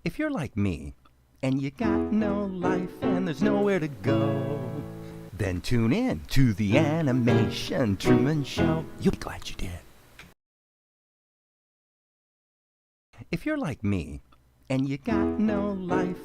If you're like me, and you got no life and there's nowhere to go, then tune in to the Animation Truman Show. You'll be glad you did. If you're like me, and you got no life,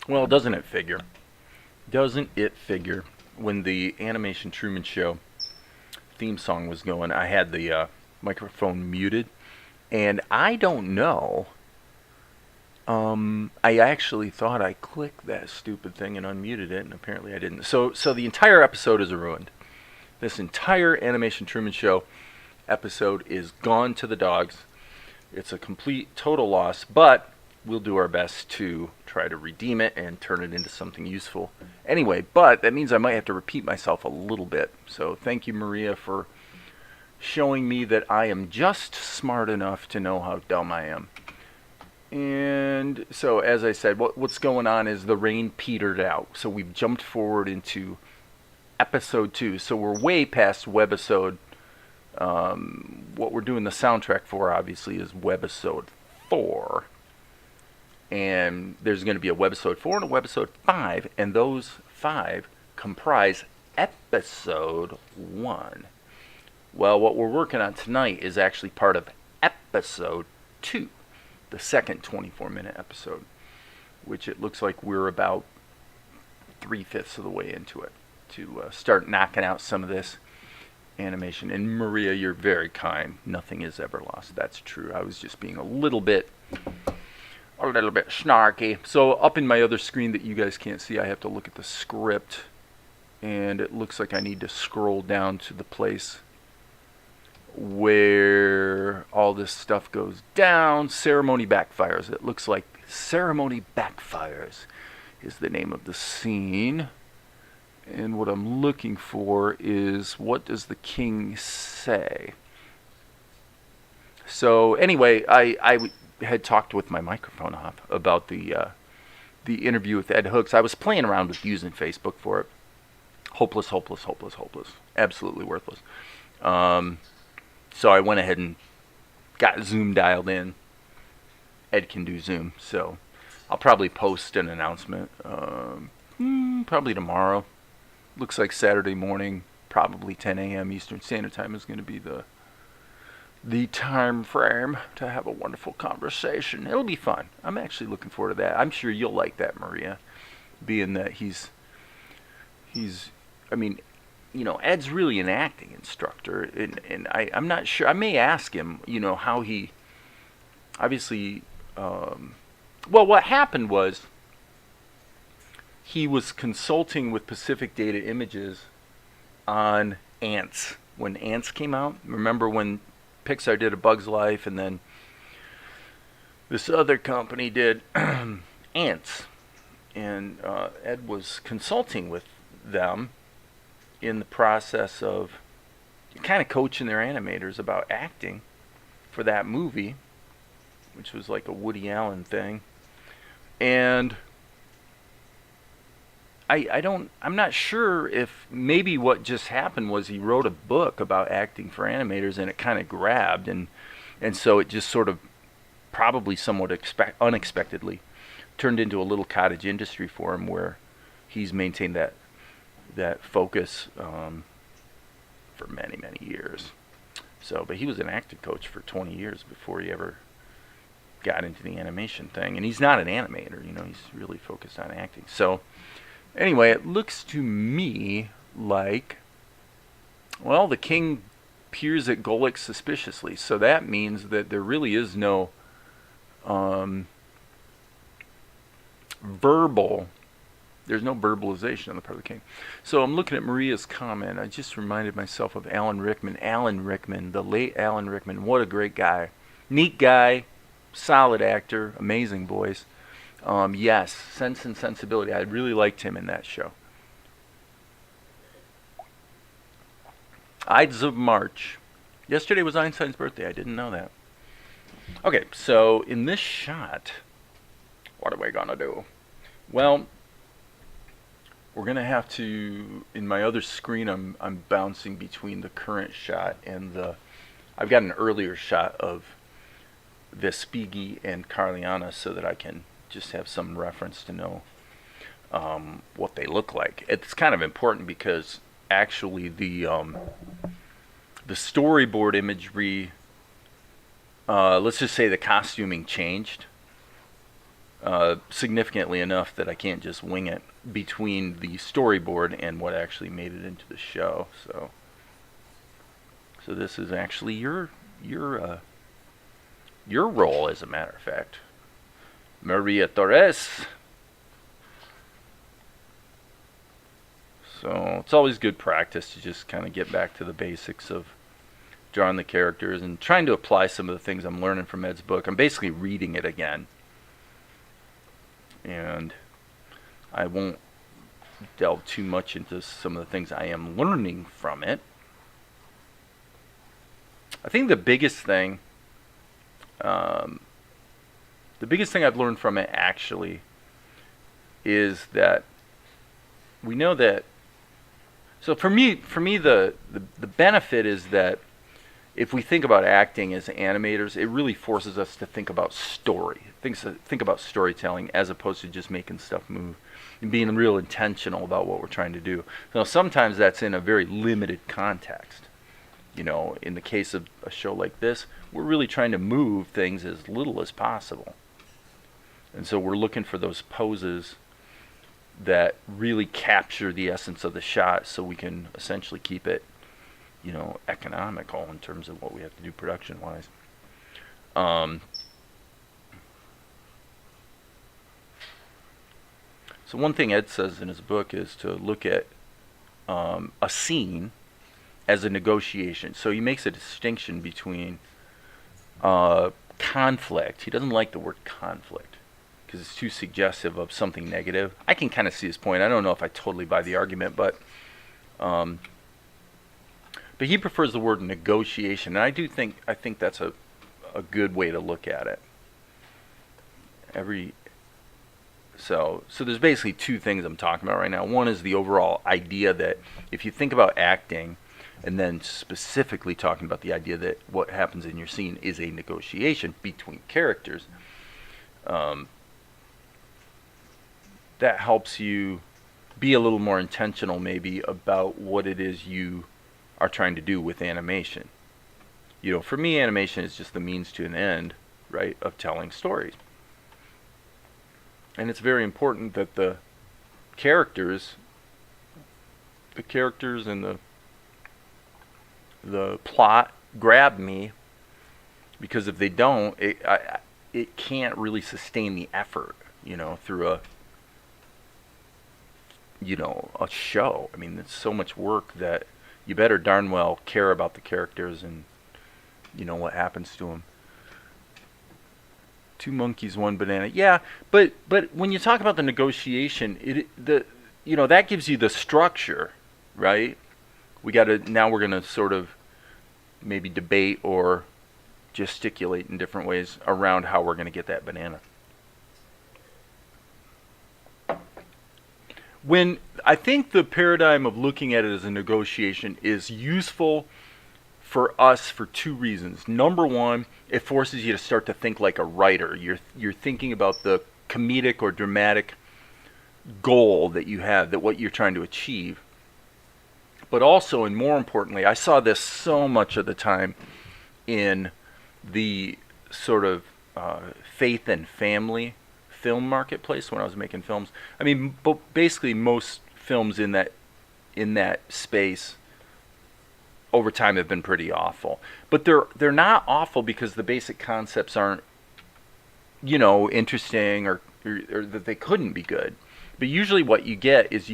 Well, doesn't it figure? Doesn't it figure? When the Animation Truman Show theme song was going, I had the microphone muted, and I don't know. I actually thought I clicked that stupid thing and unmuted it, and apparently I didn't. So the entire episode is ruined. This entire Animation Truman Show episode is gone to the dogs. It's a complete, total loss, but we'll do our best to try to redeem it and turn it into something useful. Anyway, but that means I might have to repeat myself a little bit. So thank you, Maria, for showing me that I am just smart enough to know how dumb I am. And so, as I said, what's going on is the rain petered out. So we've jumped forward into episode 2. So we're way past webisode. What we're doing the soundtrack for, obviously, is webisode 4. And there's going to be a webisode 4 and a webisode 5. And those 5 comprise episode 1. Well, what we're working on tonight is actually part of episode 2. The second 24-minute episode, which it looks like we're about 3/5 of the way into it to start knocking out some of this animation. And Maria, you're very kind. Nothing is ever lost. That's true. I was just being a little bit snarky. So up in my other screen that you guys can't see, I have to look at the script, and it looks like I need to scroll down to the place where all this stuff goes down. Ceremony backfires. It looks like Ceremony Backfires is the name of the scene. And what I'm looking for is, what does the king say? So anyway, I had talked with my microphone off about the interview with Ed Hooks. I was playing around with using Facebook for it. Hopeless. Absolutely worthless. So I went ahead and got Zoom dialed in. Ed can do Zoom, so I'll probably post an announcement probably tomorrow. Looks like Saturday morning, probably 10 a.m. Eastern Standard Time is going to be the time frame to have a wonderful conversation. It'll be fun. I'm actually looking forward to that. I'm sure you'll like that, Maria, being that he's I mean, you know, Ed's really an acting instructor, and I'm not sure. I may ask him, you know, how he, obviously, well, what happened was he was consulting with Pacific Data Images on Ants. When Ants came out, remember when Pixar did A Bug's Life, and then this other company did Ants, and Ed was consulting with them in the process of kind of coaching their animators about acting for that movie, which was like a Woody Allen thing. And I'm not sure if maybe what just happened was he wrote a book about acting for animators, and it kind of grabbed, and so it just sort of probably somewhat unexpectedly turned into a little cottage industry for him, where he's maintained that focus for many years. So, but he was an acting coach for 20 years before he ever got into the animation thing, and he's not an animator, you know, he's really focused on acting. So anyway, it looks to me like, well, the king peers at Golik suspiciously, so that means that there really is no there's no verbalization on the part of the king. So I'm looking at Maria's comment. I just reminded myself of Alan Rickman. Alan Rickman, the late Alan Rickman. What a great guy. Neat guy, solid actor, amazing voice. Yes, Sense and Sensibility. I really liked him in that show. Ides of March. Yesterday was Einstein's birthday. I didn't know that. Okay, so in this shot, what are we going to do? Well, we're going to have to, in my other screen, I'm bouncing between the current shot and I've got an earlier shot of Vespigi and Carliana so that I can just have some reference to know what they look like. It's kind of important because actually the storyboard imagery, let's just say the costuming changed. significantly enough that I can't just wing it between the storyboard and what actually made it into the show. So this is actually your role, as a matter of fact, Maria Torres. So it's always good practice to just kind of get back to the basics of drawing the characters and trying to apply some of the things I'm learning from Ed's book. I'm basically reading it again. And I won't delve too much into some of the things I am learning from it. I think the biggest thing I've learned from it actually is that we know that. So for me, the benefit is that if we think about acting as animators, it really forces us to think about story, think about storytelling as opposed to just making stuff move and being real intentional about what we're trying to do. Now, sometimes that's in a very limited context. You know, in the case of a show like this, we're really trying to move things as little as possible. And so we're looking for those poses that really capture the essence of the shot so we can essentially keep it, you know, economical in terms of what we have to do production-wise. So one thing Ed says in his book is to look at a scene as a negotiation. So he makes a distinction between conflict. He doesn't like the word conflict because it's too suggestive of something negative. I can kind of see his point. I don't know if I totally buy the argument, but he prefers the word negotiation, and I think that's a good way to look at it. So there's basically two things I'm talking about right now. One is the overall idea that if you think about acting, and then specifically talking about the idea that what happens in your scene is a negotiation between characters, that helps you be a little more intentional maybe about what it is you are trying to do with animation. You know, for me, animation is just the means to an end, right, of telling stories. And it's very important that the characters and the plot grab me, because if they don't, it can't really sustain the effort, you know, through a show. I mean, it's so much work that you better darn well care about the characters and, you know, what happens to them. 2 monkeys, 1 banana. Yeah, but when you talk about the negotiation, that gives you the structure, right? Now we're gonna sort of maybe debate or gesticulate in different ways around how we're gonna get that banana. When I think the paradigm of looking at it as a negotiation is useful for us for 2 reasons. Number one, it forces you to start to think like a writer. You're thinking about the comedic or dramatic goal that you have, that what you're trying to achieve. But also, and more importantly, I saw this so much of the time in the sort of faith and family film marketplace when I was making films. I mean, basically most films in that space over time have been pretty awful. But they're not awful because the basic concepts aren't, you know, interesting or that they couldn't be good. But usually what you get is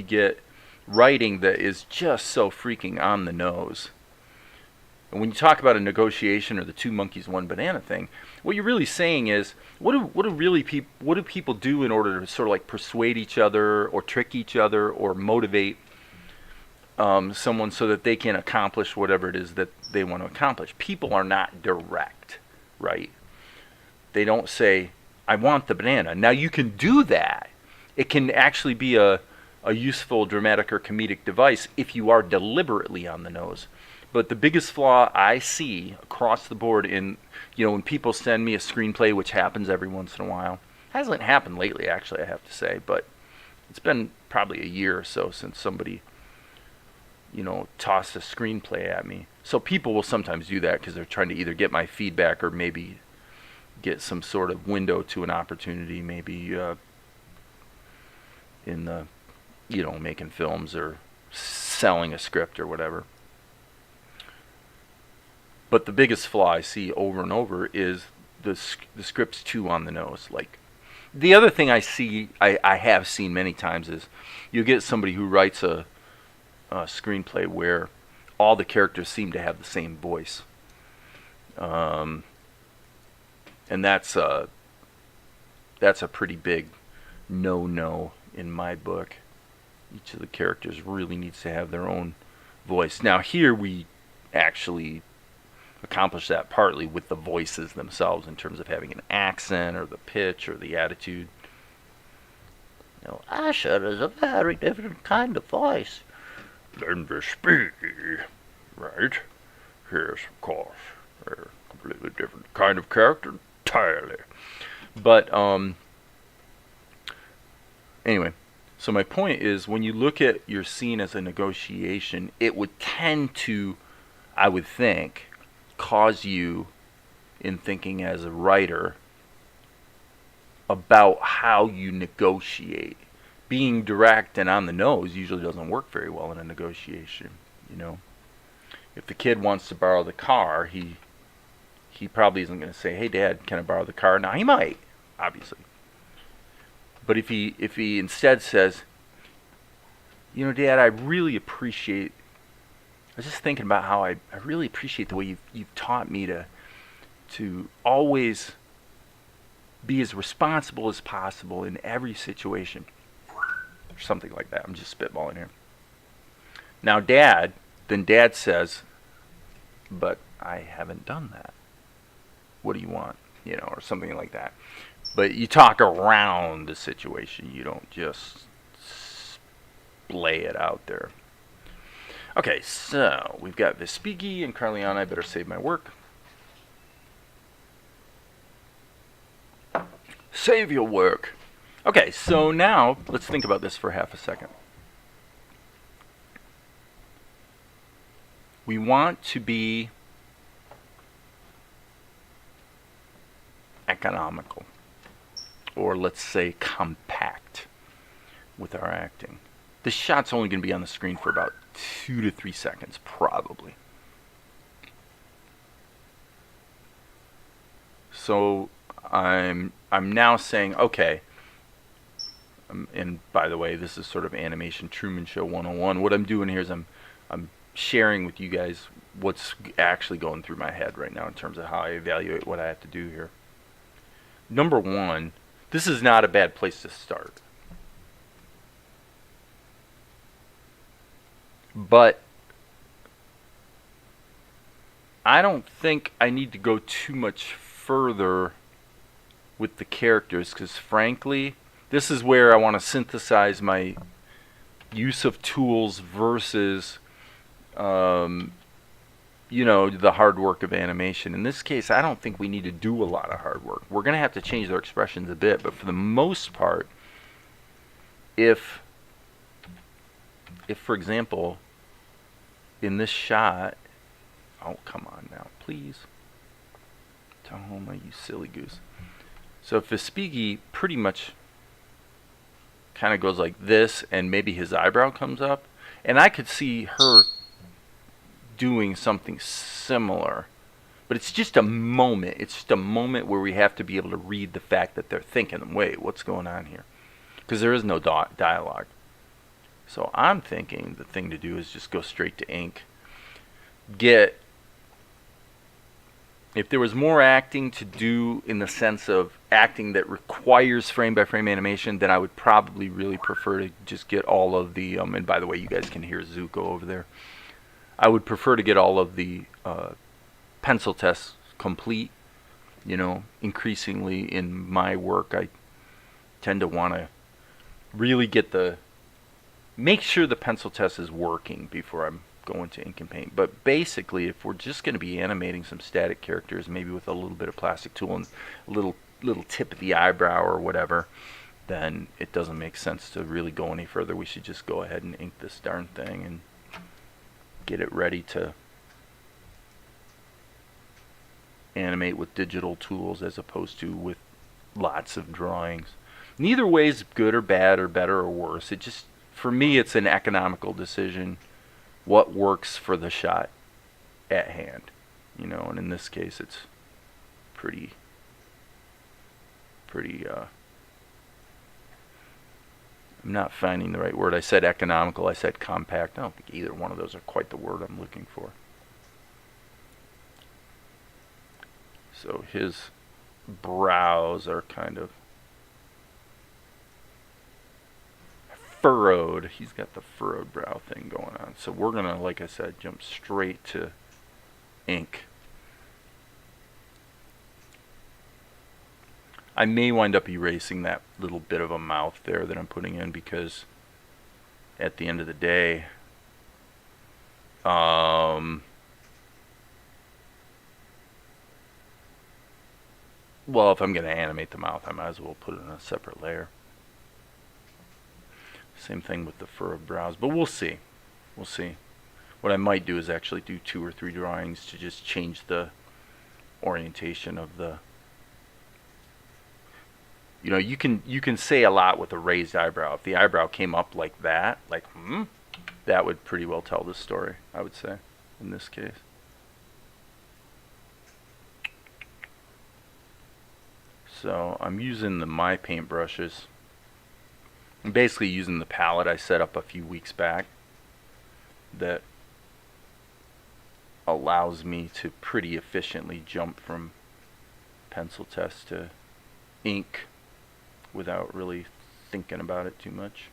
writing that is just so freaking on the nose. And when you talk about a negotiation or the 2 monkeys, 1 banana thing, what you're really saying is, what do people do in order to sort of like persuade each other or trick each other or motivate someone so that they can accomplish whatever it is that they want to accomplish? People are not direct, right? They don't say, I want the banana. Now you can do that. It can actually be a useful dramatic or comedic device if you are deliberately on the nose. But the biggest flaw I see across the board in, you know, when people send me a screenplay, which happens every once in a while, hasn't happened lately actually, I have to say, but it's been probably a year or so since somebody, you know, tossed a screenplay at me. So people will sometimes do that because they're trying to either get my feedback or maybe get some sort of window to an opportunity, maybe in the, making films or selling a script or whatever. But the biggest flaw I see over and over is the script's too on the nose. Like, the other thing I have seen many times is you get somebody who writes a screenplay where all the characters seem to have the same voice. And that's a pretty big no in my book. Each of the characters really needs to have their own voice. Now here we actually accomplish that partly with the voices themselves in terms of having an accent or the pitch or the attitude. Asher is a very different kind of voice than the Speedy, right? Yes, of course. They're a completely different kind of character entirely. But anyway, so my point is, when you look at your scene as a negotiation, it would tend to, I would think, cause you, in thinking as a writer, about how you negotiate. Being direct and on the nose usually doesn't work very well in a negotiation. If the kid wants to borrow the car, he probably isn't going to say, "Hey, Dad, can I borrow the car?" Now he might, obviously. But if he instead says, "Dad, I really appreciate. I was just thinking about how I really appreciate the way you've taught me to always be as responsible as possible in every situation," or something like that. I'm just spitballing here. Now, Dad says, "But I haven't done that. What do you want?" Or something like that. But you talk around the situation. You don't just lay it out there. Okay, so we've got Vespigi and Carliana. I better save my work. Save your work. Okay, so now let's think about this for half a second. We want to be economical, or let's say compact, with our acting. This shot's only going to be on the screen for about 2 to 3 seconds, probably. So I'm now saying, okay, and by the way, this is sort of Animation Truman Show 101. What I'm doing here is I'm sharing with you guys what's actually going through my head right now in terms of how I evaluate what I have to do here. Number one, this is not a bad place to start. But I don't think I need to go too much further with the characters, because frankly, this is where I want to synthesize my use of tools versus the hard work of animation. In this case, I don't think we need to do a lot of hard work. We're going to have to change their expressions a bit, but for the most part, if for example, in this shot, oh, come on now, please. Tahoma, you silly goose. So if Vespigi pretty much kind of goes like this, and maybe his eyebrow comes up, and I could see her doing something similar, but it's just a moment. It's just a moment where we have to be able to read the fact that they're thinking, wait, what's going on here? Because there is no dialogue. So I'm thinking the thing to do is just go straight to ink. If there was more acting to do in the sense of acting that requires frame-by-frame animation, then I would probably really prefer to just get all of the, and by the way, you guys can hear Zuko over there. I would prefer to get all of the pencil tests complete. Increasingly in my work, I tend to want to really make sure the pencil test is working before I'm going to ink and paint. But basically, if we're just going to be animating some static characters, maybe with a little bit of plastic tool and a little tip of the eyebrow or whatever, then it doesn't make sense to really go any further. We should just go ahead and ink this darn thing and get it ready to animate with digital tools as opposed to with lots of drawings. Neither way is good or bad or better or worse. It just, for me, it's an economical decision. What works for the shot at hand, you know, and in this case it's pretty I'm not finding the right word. I said economical, I said compact. I don't think either one of those are quite the word I'm looking for. So his brows are kind of furrowed. He's got the furrowed brow thing going on. So we're going to, like I said, jump straight to ink. I may wind up erasing that little bit of a mouth there that I'm putting in, because at the end of the day, well, if I'm going to animate the mouth, I might as well put it in a separate layer. Same thing with the furrowed brows, but we'll see. We'll see. What I might do is actually do 2 or 3 drawings to just change the orientation of the... You know, you can say a lot with a raised eyebrow. If the eyebrow came up like that, like, that would pretty well tell the story, I would say, in this case. So I'm using my paint brushes. I'm basically using the palette I set up a few weeks back that allows me to pretty efficiently jump from pencil test to ink without really thinking about it too much.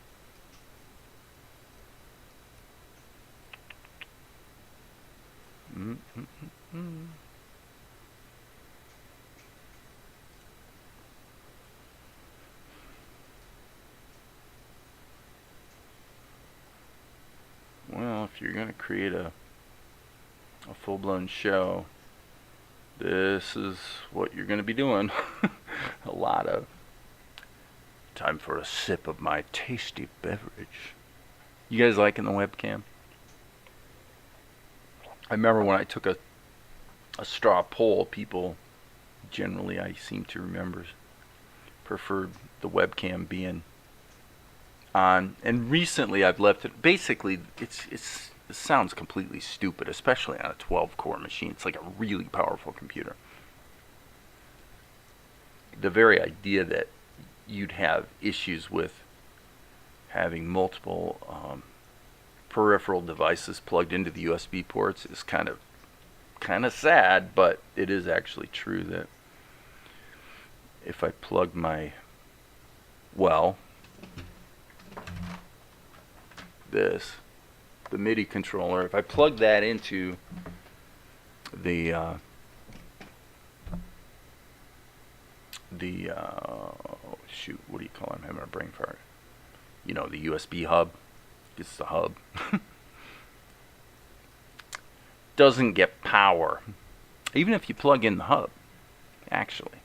Well, if you're going to create a full-blown show, this is what you're going to be doing. A lot of time for a sip of my tasty beverage. You guys liking the webcam? I remember when I took a straw poll, people generally, I seem to remember, preferred the webcam being on, and recently I've left it. Basically, it sounds completely stupid, especially on a 12-core machine. It's like a really powerful computer. The very idea that you'd have issues with having multiple peripheral devices plugged into the USB ports is kind of sad, but it is actually true that if I plug my, well, the MIDI controller, if I plug that into the shoot, what do you call it? I'm having a brain fart. You know, the USB hub. It's the hub. Doesn't get power, even if you plug in the hub, actually.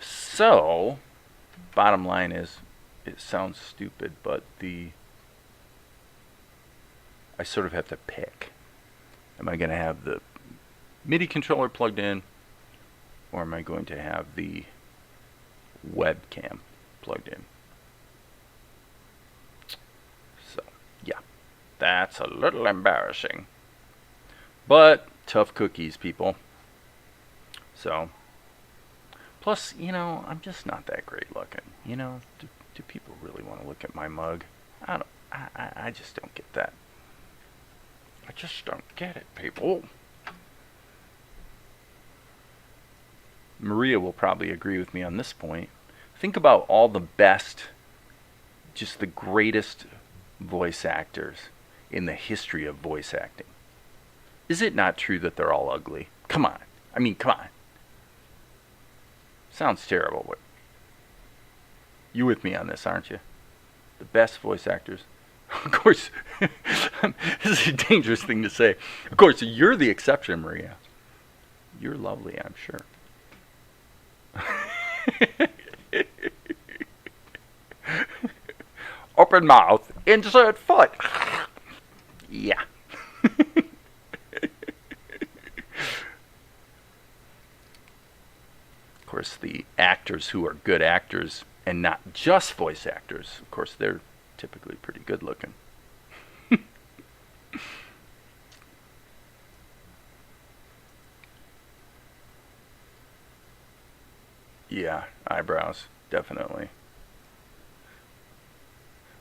So, bottom line is, it sounds stupid, but I sort of have to pick. Am I going to have the MIDI controller plugged in, or am I going to have the webcam plugged in? So, yeah, that's a little embarrassing, but tough cookies, people. So, plus, you know, I'm just not that great looking. You know, do people really want to look at my mug? I just don't get that. I just don't get it, people. Maria will probably agree with me on this point. Think about all the best, just the greatest voice actors in the history of voice acting. Is it not true that they're all ugly? Come on. I mean, come on. Sounds terrible, but you with me on this, aren't you? The best voice actors. Of course, this is a dangerous thing to say. Of course, you're the exception, Maria. You're lovely, I'm sure. Open mouth, insert foot. Yeah. actors who are good actors and not just voice actors. Of course, they're typically pretty good looking. Yeah, eyebrows, definitely.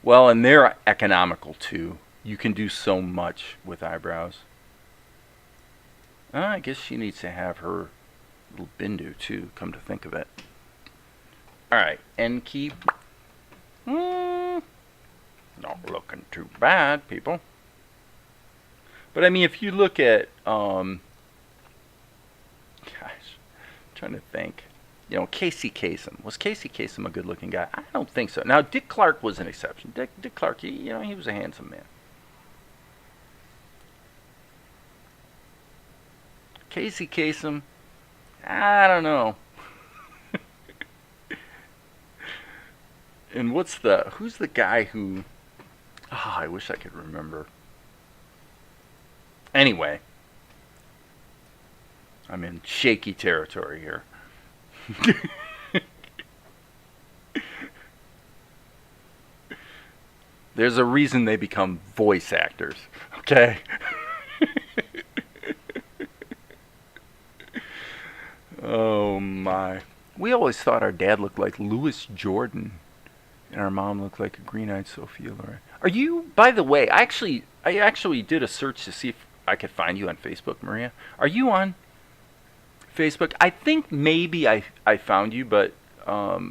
Well, and they're economical too. You can do so much with eyebrows. I guess she needs to have her little bindu too, come to think of it. Alright, end keep. Not looking too bad, people. But I mean, if you look at, gosh, I'm trying to think. You know, Casey Kasem. Was Casey Kasem a good-looking guy? I don't think so. Now, Dick Clark was an exception. Dick Clark, he was a handsome man. Casey Kasem, I don't know. And who's the guy who, I wish I could remember. Anyway, I'm in shaky territory here. There's a reason they become voice actors, okay? Oh my. We always thought our dad looked like Louis Jordan and our mom looked like a green-eyed Sophia Loren. Are you, by the way, I actually did a search to see if I could find you on Facebook, Maria. Are you on Facebook? I think maybe I found you, but I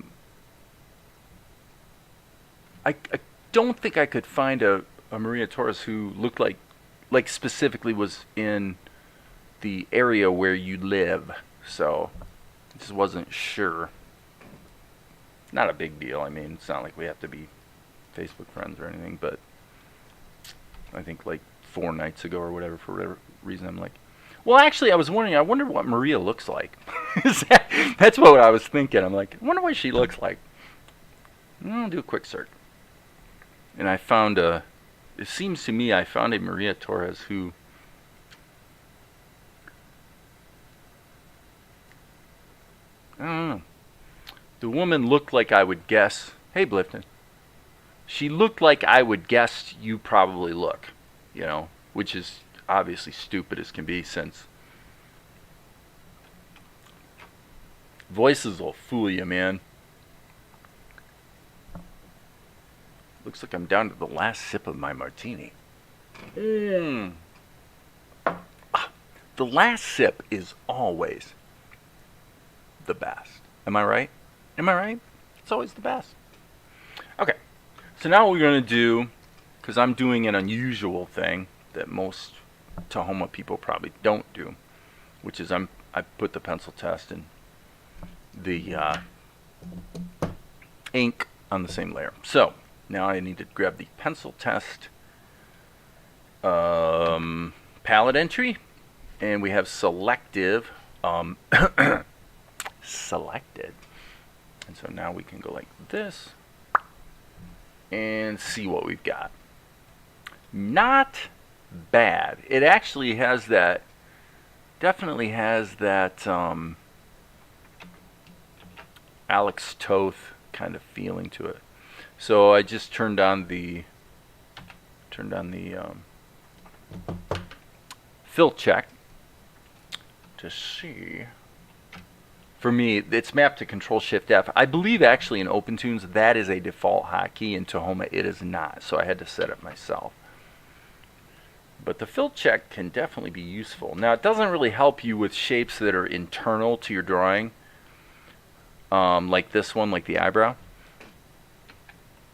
don't think I could find a Maria Torres who looked like specifically was in the area where you live. So I just wasn't sure. Not a big deal. I mean, it's not like we have to be Facebook friends or anything, but I think like 4 nights ago or whatever, for whatever reason, I'm like, well, actually, I wonder what Maria looks like. That's what I was thinking. I'm like, I wonder what she looks like. I'll do a quick search. And I found it seems to me I found a Maria Torres who, I don't know. The woman looked like I would guess, hey Blifton, she looked like I would guess you probably look, which is obviously stupid as can be, since voices will fool you, man. Looks like I'm down to the last sip of my martini. The last sip is always the best. Am I right? It's always the best. Okay, so now what we're going to do, because I'm doing an unusual thing that most Tahoma people probably don't do, which is I put the pencil test and the ink on the same layer. So now I need to grab the pencil test palette entry, and we have selective selected. And so now we can go like this and see what we've got. Not bad. It actually has that, definitely has that Alex Toth kind of feeling to it. So I just turned on the fill check to see. For me, it's mapped to Control-Shift-F. I believe actually in OpenTunes that is a default hotkey. In Tahoma it is not, so I had to set it myself. But the fill check can definitely be useful. Now, it doesn't really help you with shapes that are internal to your drawing, like this one, like the eyebrow.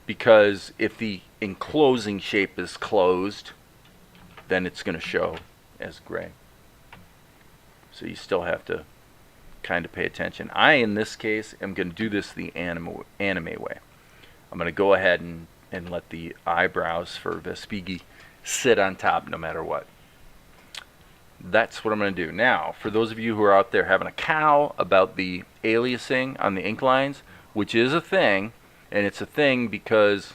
Because if the enclosing shape is closed, then it's going to show as gray. So you still have to kind of pay attention. I, in this case, am going to do this the anime way. I'm going to go ahead and let the eyebrows for Vespigi sit on top no matter what. That's what I'm going to do. Now, for those of you who are out there having a cow about the aliasing on the ink lines, which is a thing, and it's a thing because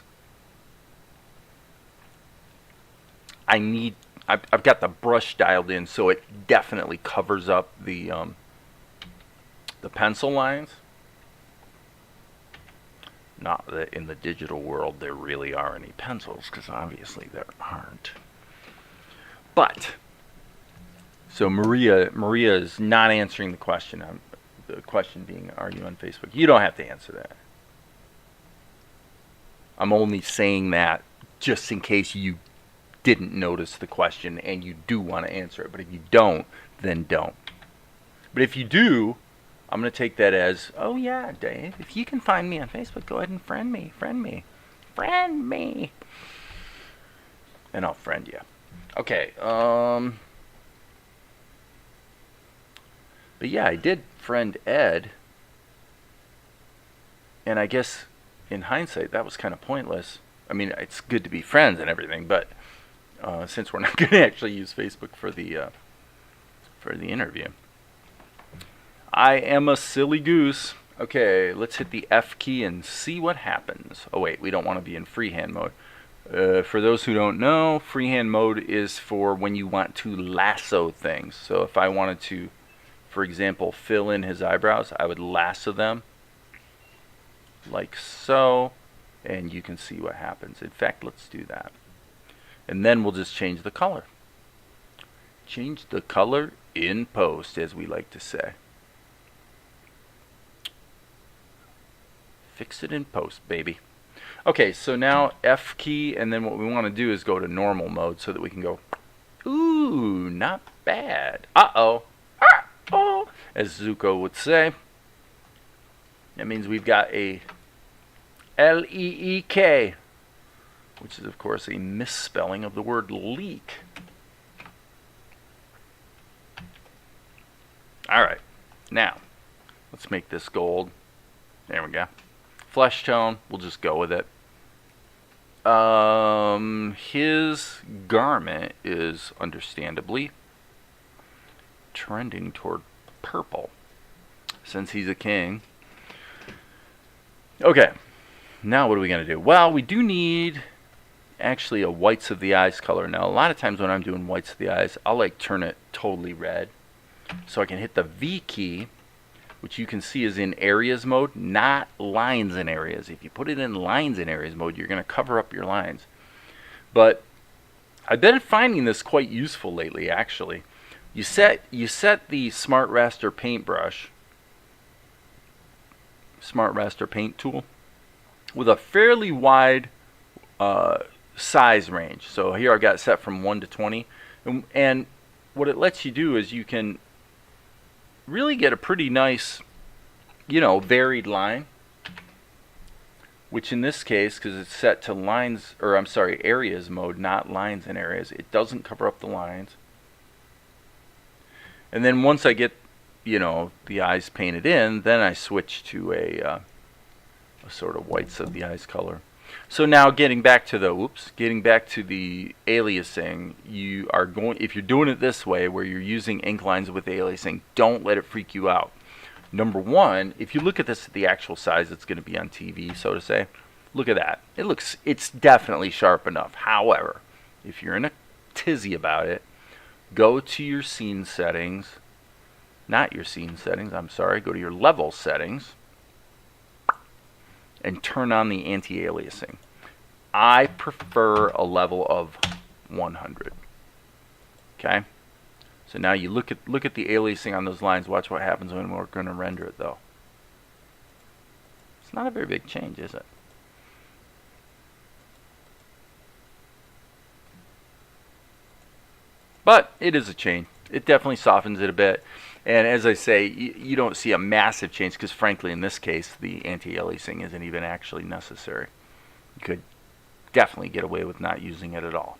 I've got the brush dialed in so it definitely covers up the pencil lines. Not that in the digital world there really are any pencils, because obviously there aren't. But, so Maria is not answering the question. The question being, are you on Facebook? You don't have to answer that. I'm only saying that just in case you didn't notice the question and you do want to answer it. But if you don't, then don't. But if you do, I'm going to take that as, oh yeah, Dave, if you can find me on Facebook, go ahead and friend me. And I'll friend you. Okay, but yeah, I did friend Ed. And I guess in hindsight, that was kind of pointless. I mean, it's good to be friends and everything, but since we're not going to actually use Facebook for the interview, I am a silly goose. Okay, let's hit the F key and see what happens. Oh wait, we don't want to be in freehand mode. For those who don't know, freehand mode is for when you want to lasso things. So if I wanted to, for example, fill in his eyebrows, I would lasso them like so, and you can see what happens. In fact, let's do that. And then we'll just change the color. Change the color in post, as we like to say. Fix it in post, baby. Okay, so now F key, and then what we want to do is go to normal mode so that we can go, ooh, not bad. Uh-oh. Uh-oh, as Zuko would say. That means we've got a L-E-E-K, which is, of course, a misspelling of the word leak. All right, now, let's make this gold. There we go. Flesh tone, we'll just go with it. His garment is understandably trending toward purple, since he's a king. Okay, now what are we going to do? Well, we do need actually a whites of the eyes color. Now, a lot of times when I'm doing whites of the eyes, I'll like turn it totally red. So I can hit the V key, which you can see is in areas mode, not lines in areas. If you put it in lines in areas mode, you're going to cover up your lines. But I've been finding this quite useful lately, actually. You set the Smart Raster paintbrush, Smart Raster paint tool, with a fairly wide size range. So here I've got it set from 1 to 20. And what it lets you do is you can really get a pretty nice, varied line, which in this case, because it's set to lines, or I'm sorry, areas mode, not lines and areas, it doesn't cover up the lines. And then once I get, the eyes painted in, then I switch to a sort of whites of the eyes color. So now getting back to the aliasing, if you're doing it this way, where you're using ink lines with aliasing, don't let it freak you out. Number one, if you look at this at the actual size it's going to be on TV, so to say, look at that. It's definitely sharp enough. However, if you're in a tizzy about it, go to your scene settings, not your scene settings, I'm sorry, go to your level settings, and turn on the anti-aliasing. I prefer a level of 100. Okay? So now you look at the aliasing on those lines. Watch what happens when we're going to render it, though. It's not a very big change, is it? But it is a change. It definitely softens it a bit. And as I say, you don't see a massive change because, frankly, in this case, the anti-aliasing isn't even actually necessary. You could definitely get away with not using it at all.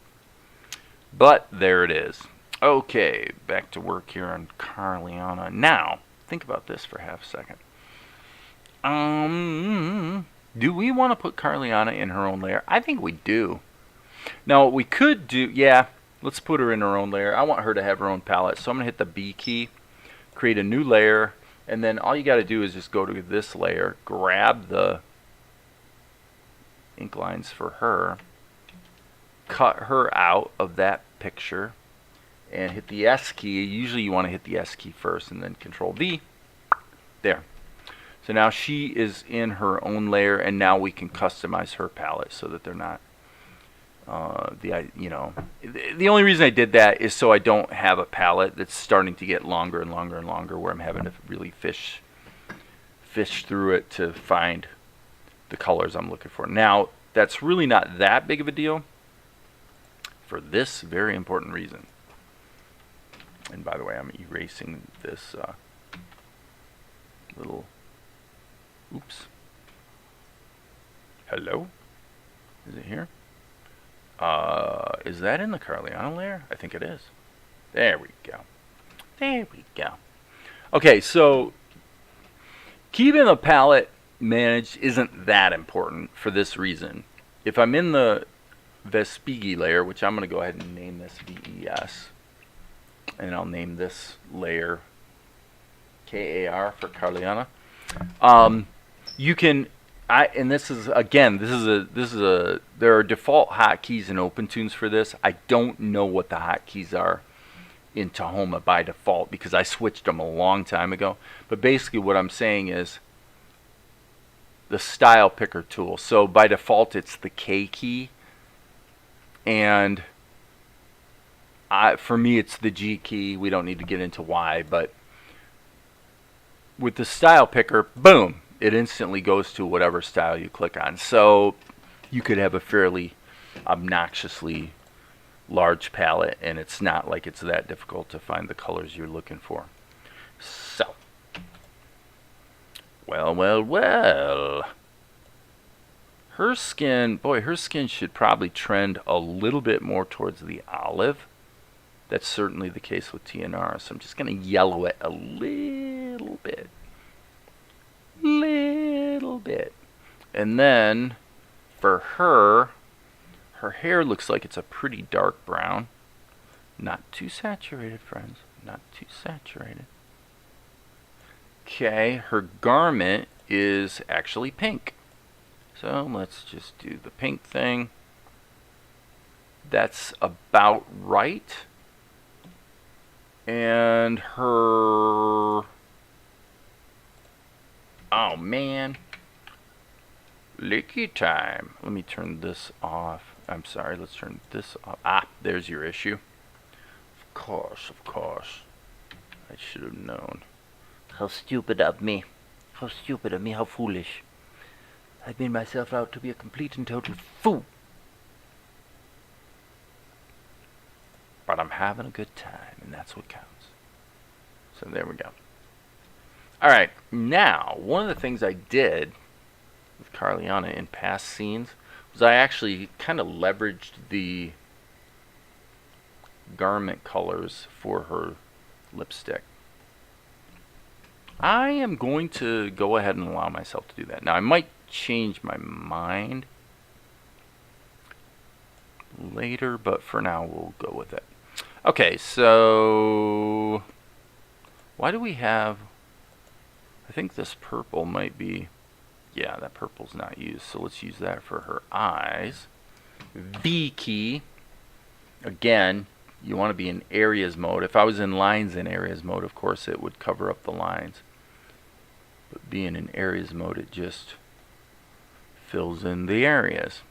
But there it is. Okay, back to work here on Carliana. Now, think about this for half a second. Do we want to put Carliana in her own layer? I think we do. Now, what we could do, let's put her in her own layer. I want her to have her own palette, so I'm going to hit the B key, create a new layer, and then all you got to do is just go to this layer, grab the ink lines for her, cut her out of that picture, and hit the S key. Usually you want to hit the S key first and then Control V. There. So now she is in her own layer, and now we can customize her palette so that they're not the only reason I did that is so I don't have a palette that's starting to get longer and longer and longer, where I'm having to really fish through it to find the colors I'm looking for. Now, that's really not that big of a deal for this very important reason. And by the way, I'm erasing this little, oops. Hello? Is it here? Is that in the Carliana layer? I think it is. There we go. There we go. Okay, so keeping the palette managed isn't that important for this reason. If I'm in the Vespigi layer, which I'm going to go ahead and name this VES, and I'll name this layer KAR for Carliana. You can, and this is again, there are default hotkeys and OpenTunes for this. I don't know what the hotkeys are in Tahoma by default because I switched them a long time ago. But basically, what I'm saying is the style picker tool. So by default, it's the K key, and for me, it's the G key. We don't need to get into why, but with the style picker, boom, it instantly goes to whatever style you click on. So you could have a fairly obnoxiously large palette, and it's not like it's that difficult to find the colors you're looking for. So, well. Her skin, boy, her skin should probably trend a little bit more towards the olive. That's certainly the case with Tianara. So I'm just going to yellow it a little bit. And then for her hair looks like it's a pretty dark brown. Not too saturated, friends. Not too saturated. Okay, her garment is actually pink. So let's just do the pink thing. That's about right. And her... Oh, man. Licky time. Let me turn this off. I'm sorry, let's turn this off. Ah, there's your issue. Of course. I should have known. How stupid of me. How foolish. I've made myself out to be a complete and total fool. But I'm having a good time, and that's what counts. So there we go. Alright, now, one of the things I did with Carliana in past scenes was I actually kind of leveraged the garment colors for her lipstick. I am going to go ahead and allow myself to do that. Now, I might change my mind later, but for now, we'll go with it. Okay, so why do we have... I think this purple might be... Yeah, that purple's not used, so let's use that for her eyes. V key. Again, you want to be in areas mode. If I was in lines in areas mode, of course, it would cover up the lines. But being in areas mode, it just fills in the areas.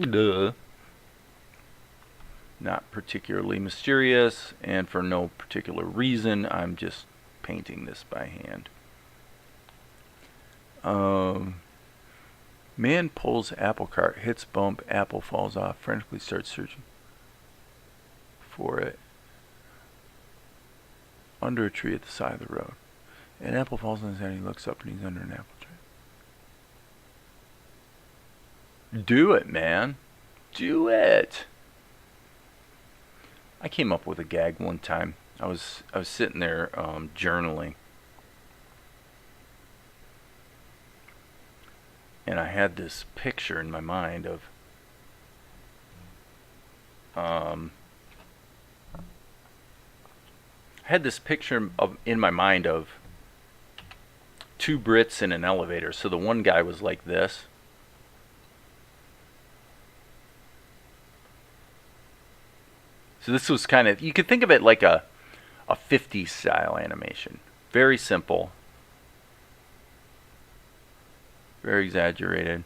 Duh. Not particularly mysterious, and for no particular reason, I'm just painting this by hand. Man pulls apple cart, hits bump, apple falls off, frantically starts searching for it under a tree at the side of the road. An apple falls on his head, and he looks up, and he's under an apple tree. Do it, man. Do it. I came up with a gag one time. I was sitting there journaling, and I had this picture in my mind of two Brits in an elevator. So the one guy was like this. So this was kind of, you could think of it like a 50s style animation. Very simple. Very exaggerated.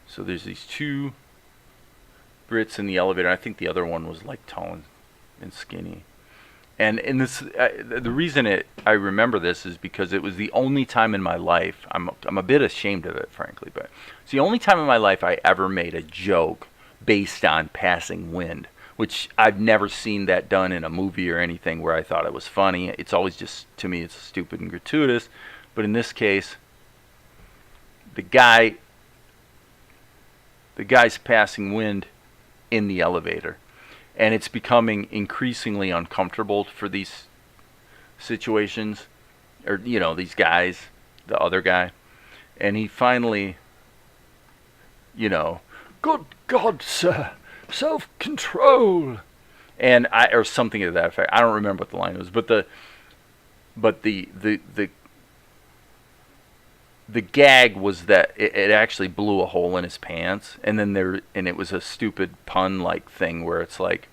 So there's these two Brits in the elevator. I think the other one was like tall and skinny. And in this, the reason I remember this is because it was the only time in my life. I'm a bit ashamed of it, frankly, but it's the only time in my life I ever made a joke based on passing wind, which I've never seen that done in a movie or anything where I thought it was funny. It's always just, to me, it's stupid and gratuitous. But in this case, the guy's passing wind in the elevator. And it's becoming increasingly uncomfortable for these situations. Or, these guys, the other guy. And he finally, good God, sir, self-control. And or something to that effect. I don't remember what the line was. But the gag was that it actually blew a hole in his pants, and it was a stupid pun-like thing where it's like,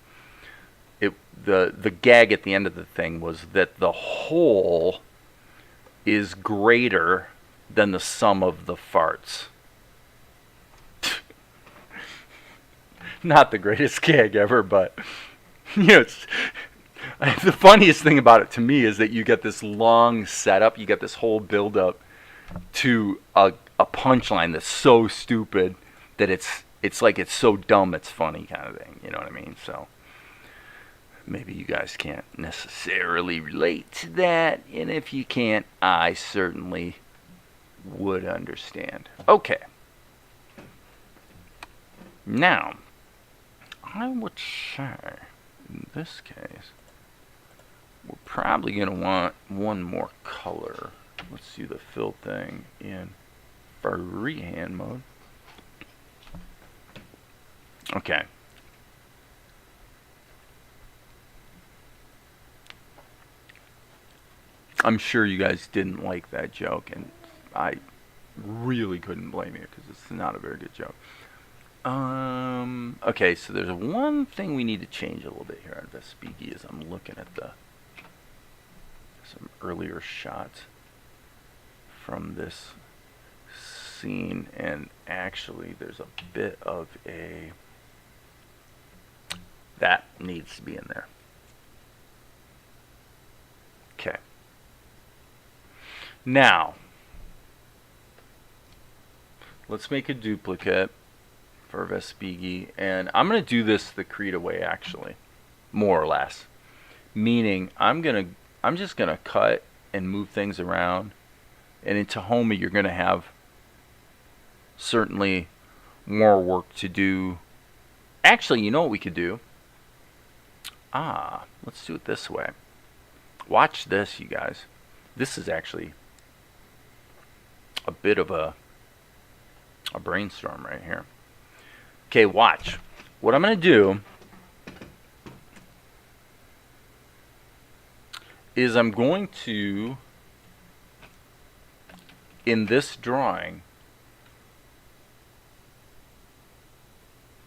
the gag at the end of the thing was that the hole is greater than the sum of the farts. Not the greatest gag ever, but the funniest thing about it to me is that you get this long setup, you get this whole build-up to a punchline that's so stupid that it's like it's so dumb it's funny kind of thing. You know what I mean? So maybe you guys can't necessarily relate to that, and if you can't, I certainly would understand. Okay. Now, I would say, in this case, we're probably going to want one more color. Let's do the fill thing in freehand mode. Okay. I'm sure you guys didn't like that joke, and I really couldn't blame you because it's not a very good joke. Okay, so there's one thing we need to change a little bit here on Vespigi as I'm looking at some earlier shots from this scene, and actually there's a bit of that needs to be in there. Okay. Now, let's make a duplicate for Vespigi, and I'm going to do this the Krita way, actually, more or less. Meaning, I'm just going to cut and move things around, and in Tahoma you're going to have certainly more work to do. Actually, you know what we could do? Let's do it this way. Watch this, you guys. This is actually a bit of a brainstorm right here. Okay, watch. What I'm going to do is I'm going to, in this drawing,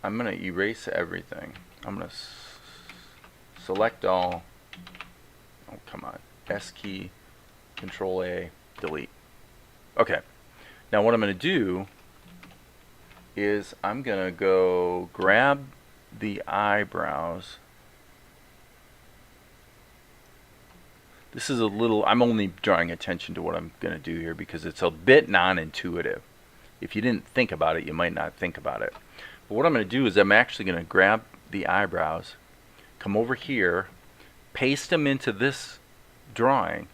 I'm going to erase everything. I'm going to select all. Oh, come on. S key, Control A, delete. Okay. Now what I'm going to do is I'm going to go grab the eyebrows. This is a little, I'm only drawing attention to what I'm going to do here because it's a bit non-intuitive. If you didn't think about it, you might not think about it. But what I'm going to do is I'm actually going to grab the eyebrows, come over here, paste them into this drawing,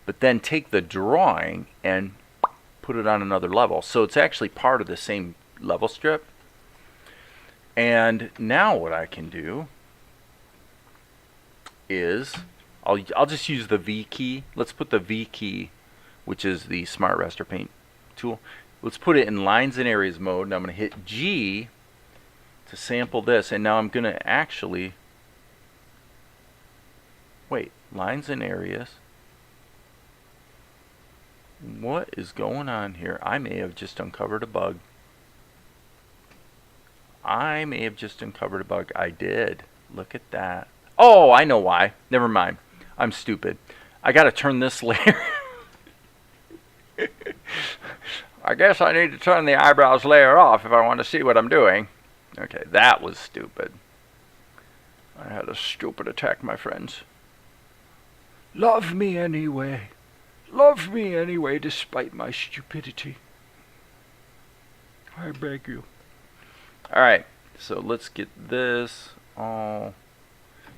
but then take the drawing and put it on another level. So it's actually part of the same level strip. And now what I can do is I'll just use the V key. Let's put the V key, which is the Smart Raster Paint tool. Let's put it in lines and areas mode. Now I'm going to hit G to sample this, and now I'm going to actually wait, lines and areas. What is going on here? I may have just uncovered a bug. I did. Look at that. Oh, I know why. Never mind. I'm stupid. I got to turn this layer. I guess I need to turn the eyebrows layer off if I want to see what I'm doing. Okay, that was stupid. I had a stupid attack, my friends. Love me anyway. Love me anyway, despite my stupidity. I beg you. Alright, so let's get this all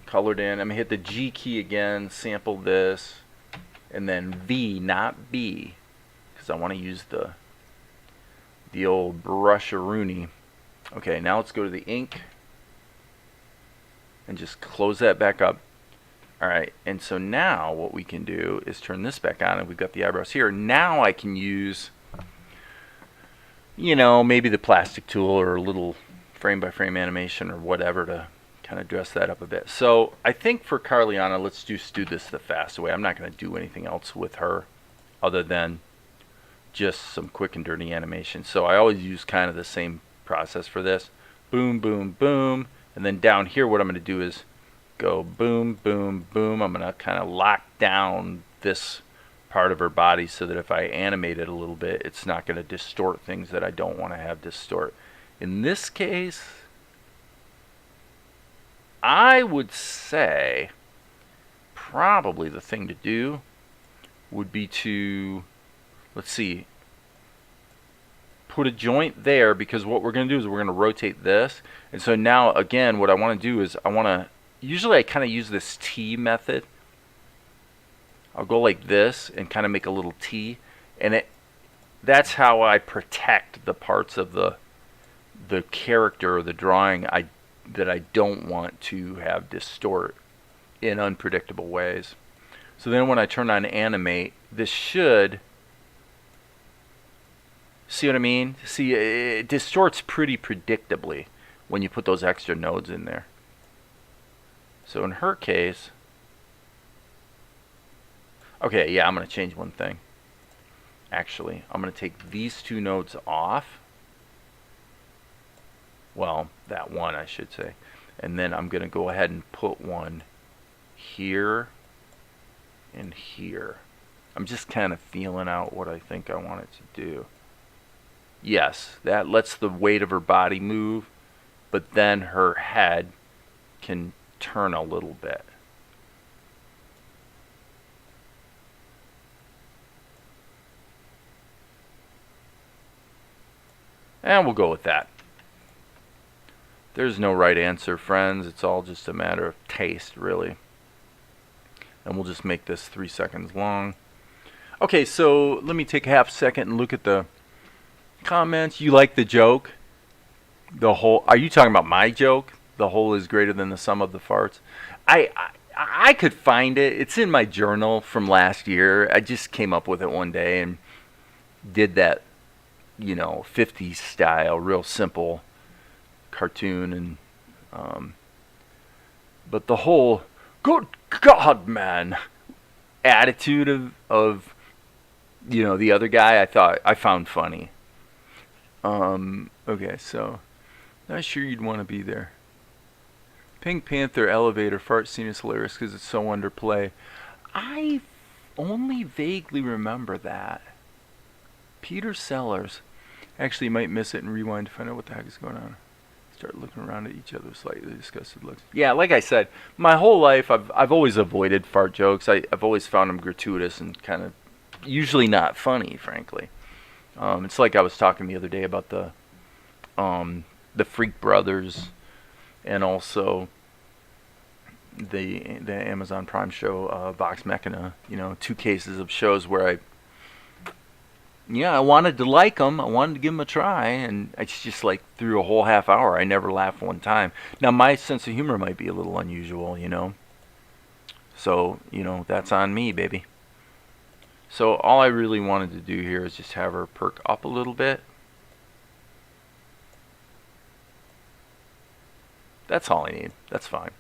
colored in. I'm going to hit the G key again, sample this, and then V, not B, because I want to use the old brush-a-rooney. Okay, now let's go to the ink and just close that back up. Alright, and so now what we can do is turn this back on, and we've got the eyebrows here. Now I can use, you know, maybe the plastic tool or a little frame-by-frame animation or whatever to kind of dress that up a bit. So I think for Carliana, let's just do this the fast way. I'm not going to do anything else with her other than just some quick and dirty animation. So I always use kind of the same process for this. Boom, boom, boom. And then down here what I'm going to do is go boom, boom, boom. I'm going to kind of lock down this part of her body so that if I animate it a little bit, it's not going to distort things that I don't want to have distort. In this case, I would say probably the thing to do would be to, let's see, put a joint there, because what we're going to do is we're going to rotate this. And so now, again, what I want to do is usually I kind of use this T method. I'll go like this and kind of make a little T, and that's how I protect the parts of the character or the drawing that I don't want to have distort in unpredictable ways. So then when I turn on animate, this should, see what I mean? See, it distorts pretty predictably when you put those extra nodes in there. So in her case, okay, yeah, I'm going to change one thing. Actually, I'm going to take these two nodes off. Well, that one, I should say. And then I'm going to go ahead and put one here and here. I'm just kind of feeling out what I think I want it to do. Yes, that lets the weight of her body move, but then her head can turn a little bit. And we'll go with that. There's no right answer, friends. It's all just a matter of taste, really. And we'll just make this 3 seconds long. Okay, so let me take a half second and look at the comments. You like the joke? The whole, are you talking about my joke? The whole is greater than the sum of the farts. I could find it. It's in my journal from last year. I just came up with it one day and did that, you know, 50s style, real simple cartoon. And but the whole good God, man, attitude of you know, the other guy, I found funny. Okay, so not sure you'd want to be there. Pink Panther elevator fart scene is hilarious because it's so underplay. I only vaguely remember that. Peter Sellers. Actually, you might miss it and rewind to find out what the heck is going on. Start looking around at each other with slightly disgusted looks. Yeah, like I said, my whole life I've always avoided fart jokes. I've always found them gratuitous and kind of usually not funny, frankly. It's like I was talking the other day about the Freak Brothers, and also the Amazon Prime show Vox Machina. You know, 2 cases of shows where I wanted to like them. I wanted to give them a try, and it's just like through a whole half hour, I never laughed one time. Now, my sense of humor might be a little unusual, you know. So, you know, that's on me, baby. So all I really wanted to do here is just have her perk up a little bit. That's all I need. That's fine.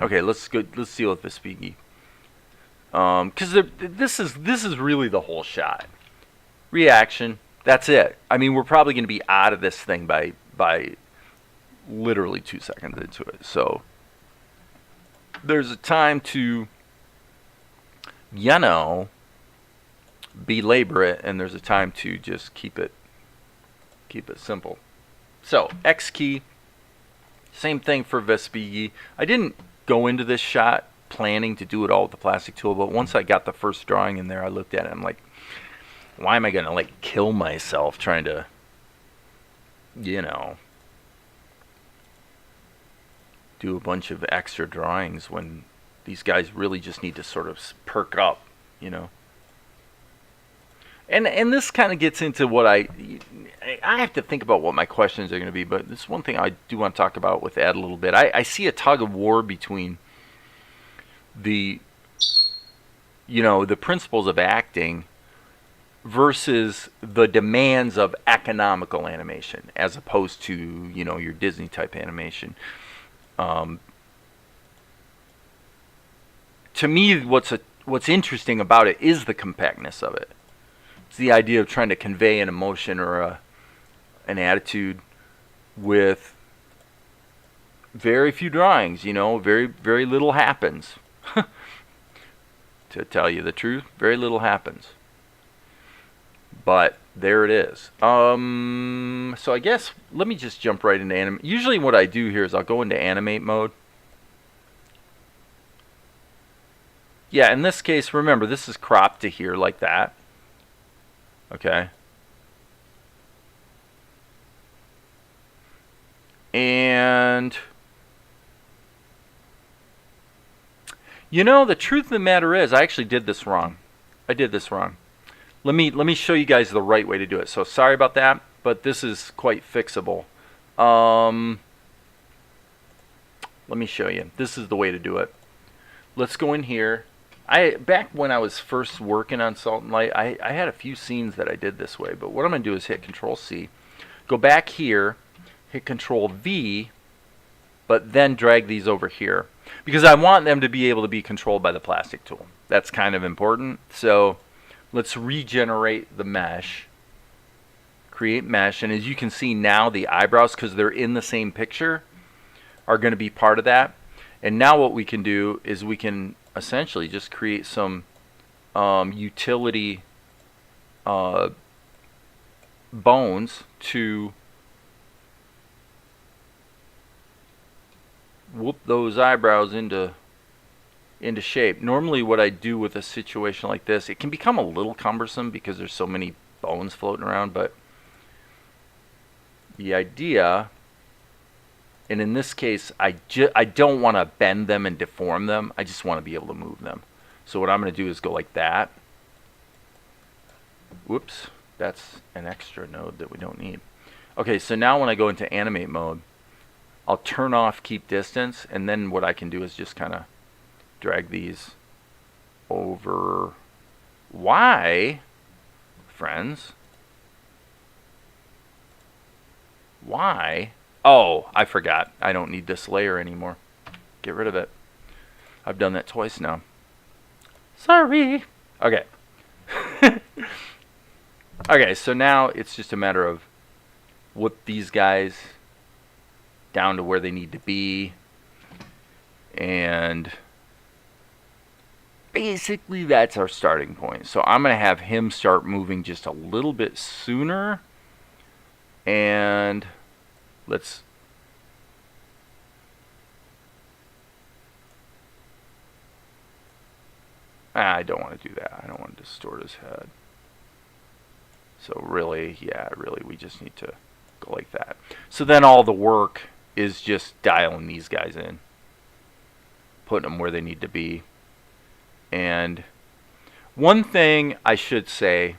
Okay, let's deal with Vespighi. Because this is really the whole shot. Reaction. That's it. I mean, we're probably going to be out of this thing by literally 2 seconds into it. So there's a time to, you know, belabor it, and there's a time to just keep it simple. So X key, same thing for Vespi. I didn't go into this shot planning to do it all with the plastic tool, but once I got the first drawing in there, I looked at it, I'm like, why am I gonna like kill myself trying to, you know, do a bunch of extra drawings when these guys really just need to sort of perk up, you know. And this kind of gets into what I have to think about what my questions are going to be, but this one thing I do want to talk about with Ed a little bit. I see a tug of war between the, you know, the principles of acting versus the demands of economical animation, as opposed to, you know, your Disney type animation. To me, what's interesting about it is the compactness of it. It's the idea of trying to convey an emotion or an attitude with very few drawings. You know, very little happens. To tell you the truth, very little happens. But there it is. So I guess let me just jump right into animate. Usually what I do here is I'll go into animate mode. Yeah, in this case, remember, this is cropped to here like that. Okay. And you know, the truth of the matter is I actually did this wrong. I did this wrong. Let me show you guys the right way to do it. So sorry about that, but this is quite fixable. Let me show you. This is the way to do it. Let's go in here. Back when I was first working on Salt and Light, I had a few scenes that I did this way, but what I'm going to do is hit Control C, go back here, hit Control V, but then drag these over here, because I want them to be able to be controlled by the plastic tool. That's kind of important. So let's regenerate the mesh, create mesh, and as you can see now, the eyebrows, because they're in the same picture, are going to be part of that. And now what we can do is we can essentially just create some utility bones to whoop those eyebrows into shape. Normally what I do with a situation like this, it can become a little cumbersome because there's so many bones floating around, but the idea, and in this case, I don't want to bend them and deform them. I just want to be able to move them. So what I'm going to do is go like that. Whoops, that's an extra node that we don't need. Okay, so now when I go into animate mode, I'll turn off keep distance, and then what I can do is just kind of drag these over. Why, friends? Why? Oh, I forgot. I don't need this layer anymore. Get rid of it. I've done that twice now. Sorry. Okay. Okay, so now it's just a matter of whip these guys down to where they need to be. And basically that's our starting point. So I'm going to have him start moving just a little bit sooner. And let's I don't want to do that. I don't want to distort his head. So really, yeah, really we just need to go like that. So then all the work is just dialing these guys in, putting them where they need to be. And one thing I should say,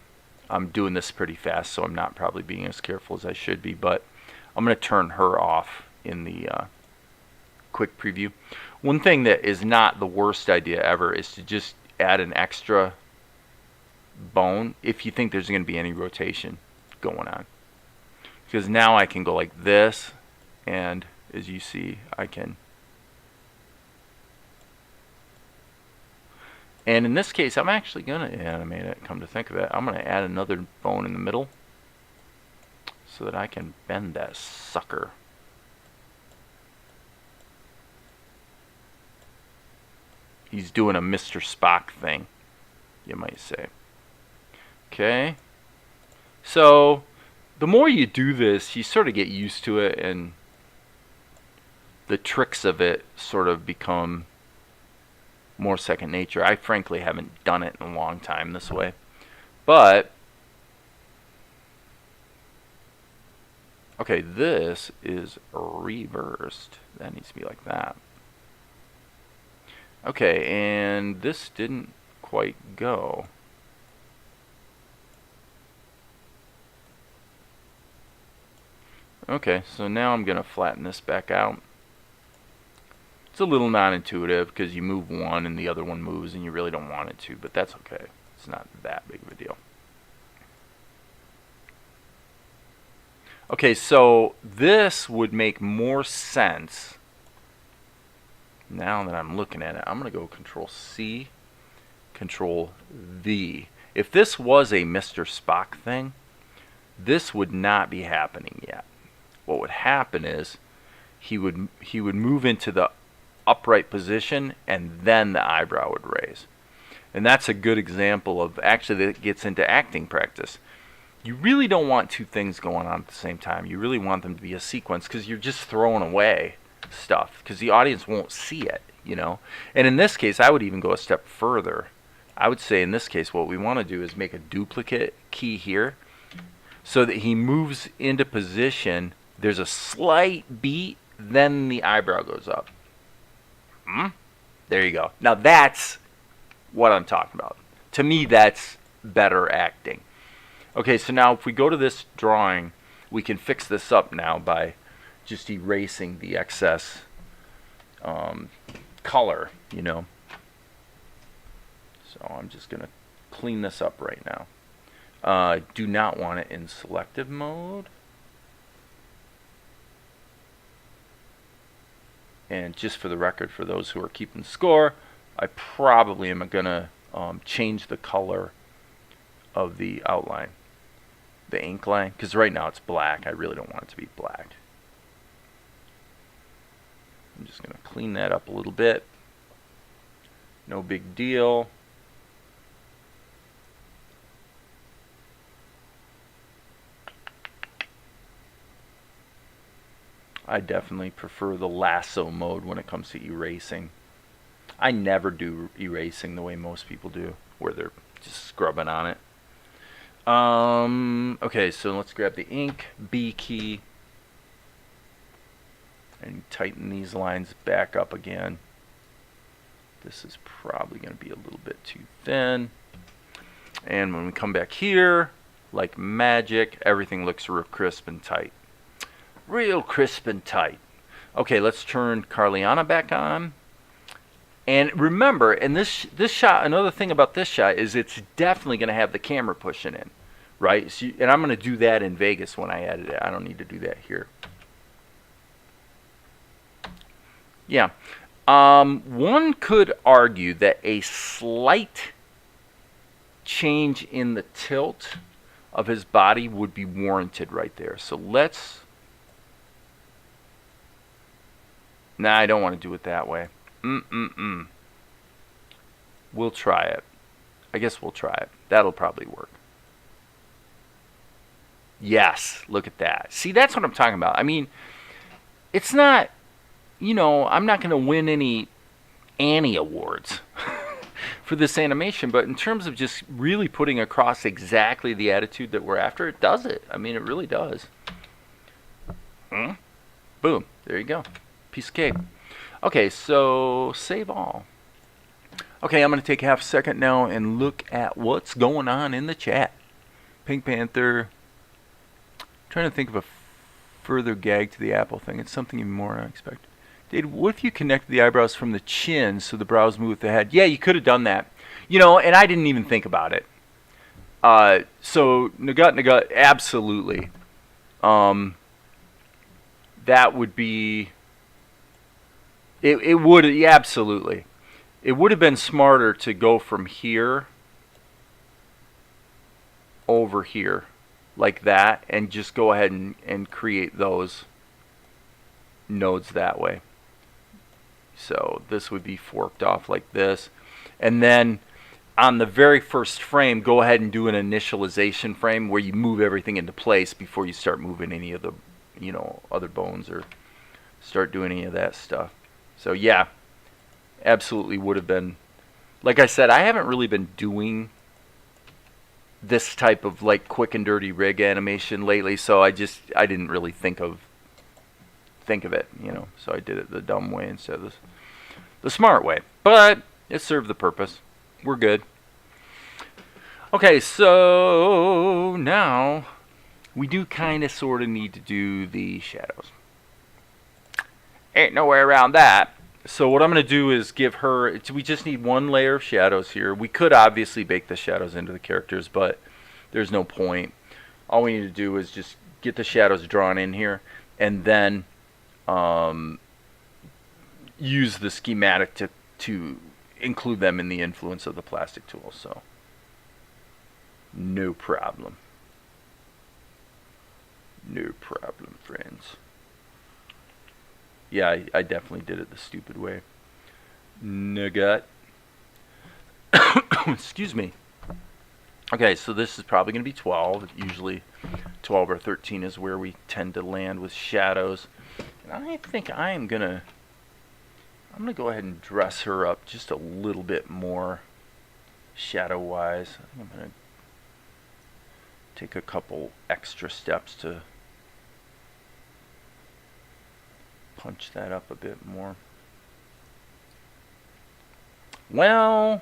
I'm doing this pretty fast, so I'm not probably being as careful as I should be, but I'm going to turn her off in the quick preview. One thing that is not the worst idea ever is to just add an extra bone if you think there's going to be any rotation going on. Because now I can go like this, and as you see, I can. And in this case, I'm actually going to animate it, come to think of it. I'm going to add another bone in the middle so that I can bend that sucker. He's doing a Mr. Spock thing, you might say. Okay. So the more you do this, you sort of get used to it, and the tricks of it sort of become more second nature. I frankly haven't done it in a long time this way. But, okay, this is reversed. That needs to be like that. Okay, and this didn't quite go. Okay, so now I'm going to flatten this back out. It's a little non-intuitive because you move one and the other one moves and you really don't want it to, but that's okay. It's not that big of a deal. Okay, so this would make more sense now that I'm looking at it. I'm going to go Control C, Control V. If this was a Mr. Spock thing, this would not be happening yet. What would happen is he would move into the upright position and then the eyebrow would raise. And that's a good example of, actually, that gets into acting practice. You really don't want two things going on at the same time. You really want them to be a sequence, because you're just throwing away stuff because the audience won't see it, you know. And in this case, I would even go a step further. I would say in this case what we want to do is make a duplicate key here so that he moves into position. There's a slight beat, then the eyebrow goes up. There you go. Now that's what I'm talking about. To me, that's better acting. Okay, so now if we go to this drawing, we can fix this up now by just erasing the excess color, you know. So I'm just going to clean this up right now. Do not want it in selective mode. And just for the record, for those who are keeping score, I probably am going to change the color of the outline, the ink line, because right now it's black. I really don't want it to be black. I'm just going to clean that up a little bit. No big deal. I definitely prefer the lasso mode when it comes to erasing. I never do erasing the way most people do, where they're just scrubbing on it. Okay, so let's grab the ink, B key, and tighten these lines back up again. This is probably going to be a little bit too thin. And when we come back here, like magic, everything looks real crisp and tight. Real crisp and tight. Okay, let's turn Carliana back on. And remember, in this shot, another thing about this shot is it's definitely going to have the camera pushing in, right? So and I'm going to do that in Vegas when I edit it. I don't need to do that here. Yeah. One could argue that a slight change in the tilt of his body would be warranted right there. So let's... Nah, I don't want to do it that way. We'll try it. I guess we'll try it. That'll probably work. Yes, look at that. See, that's what I'm talking about. I mean, it's not, you know, I'm not going to win any Annie Awards for this animation, but in terms of just really putting across exactly the attitude that we're after, it does it. I mean, it really does. Boom. There you go. Piece of cake. Okay, so save all. Okay, I'm going to take half a second now and look at what's going on in the chat. Pink Panther. Trying to think of a further gag to the apple thing. It's something even more unexpected. David, what if you connected the eyebrows from the chin so the brows move with the head? Yeah, you could have done that. You know, and I didn't even think about it. So, Nagut, absolutely. That would be... It would, yeah, absolutely. It would have been smarter to go from here over here like that and just go ahead and create those nodes that way. So this would be forked off like this. And then on the very first frame, go ahead and do an initialization frame where you move everything into place before you start moving any of the, other bones or start doing any of that stuff. So yeah, absolutely would have been. Like I said, I haven't really been doing this type of like quick and dirty rig animation lately, so I didn't really think of it, So I did it the dumb way instead of the smart way. But it served the purpose. We're good. Okay, so now we do kind of sort of need to do the shadows. Ain't no way around that. So what I'm going to do is give her, we just need one layer of shadows here. We could obviously bake the shadows into the characters, but there's no point. All we need to do is just get the shadows drawn in here and then use the schematic to include them in the influence of the plastic tool. So no problem. No problem, friends. Yeah, I definitely did it the stupid way. Nugget. Excuse me. Okay, so this is probably going to be 12. Usually 12 or 13 is where we tend to land with shadows. And I think I'm going to go ahead and dress her up just a little bit more shadow-wise. I think I'm going to take a couple extra steps to punch that up a bit more. Well,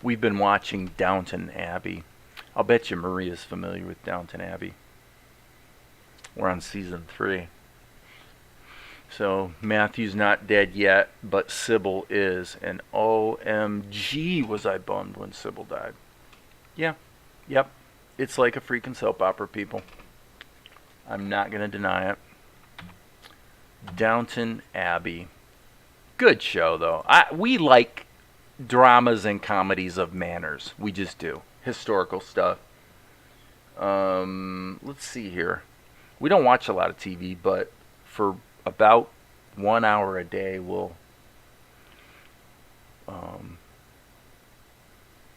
we've been watching Downton Abbey. I'll bet you Maria's familiar with Downton Abbey. We're on season 3. So Matthew's not dead yet, but Sybil is. And OMG was I bummed when Sybil died. Yeah. Yep. It's like a freaking soap opera, people. I'm not going to deny it. Downton Abbey. Good show, though. We like dramas and comedies of manners. We just do. Historical stuff. Let's see here. We don't watch a lot of TV, but for about 1 hour a day, we'll...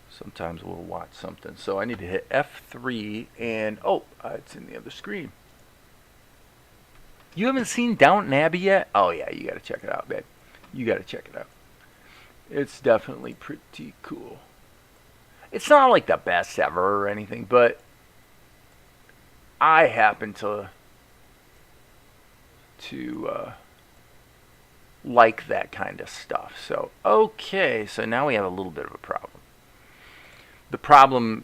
sometimes we'll watch something. So I need to hit F3 and... Oh, it's in the other screen. You haven't seen Downton Abbey yet? Oh, yeah, you got to check it out, babe. You got to check it out. It's definitely pretty cool. It's not like the best ever or anything, but I happen to like that kind of stuff. So, okay, so now we have a little bit of a problem. The problem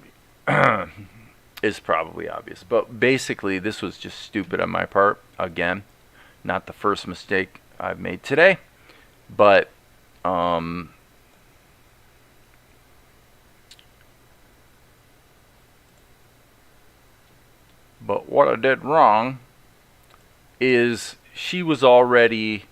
is probably obvious, but basically this was just stupid on my part. Again, not the first mistake I've made today, but what I did wrong is she was already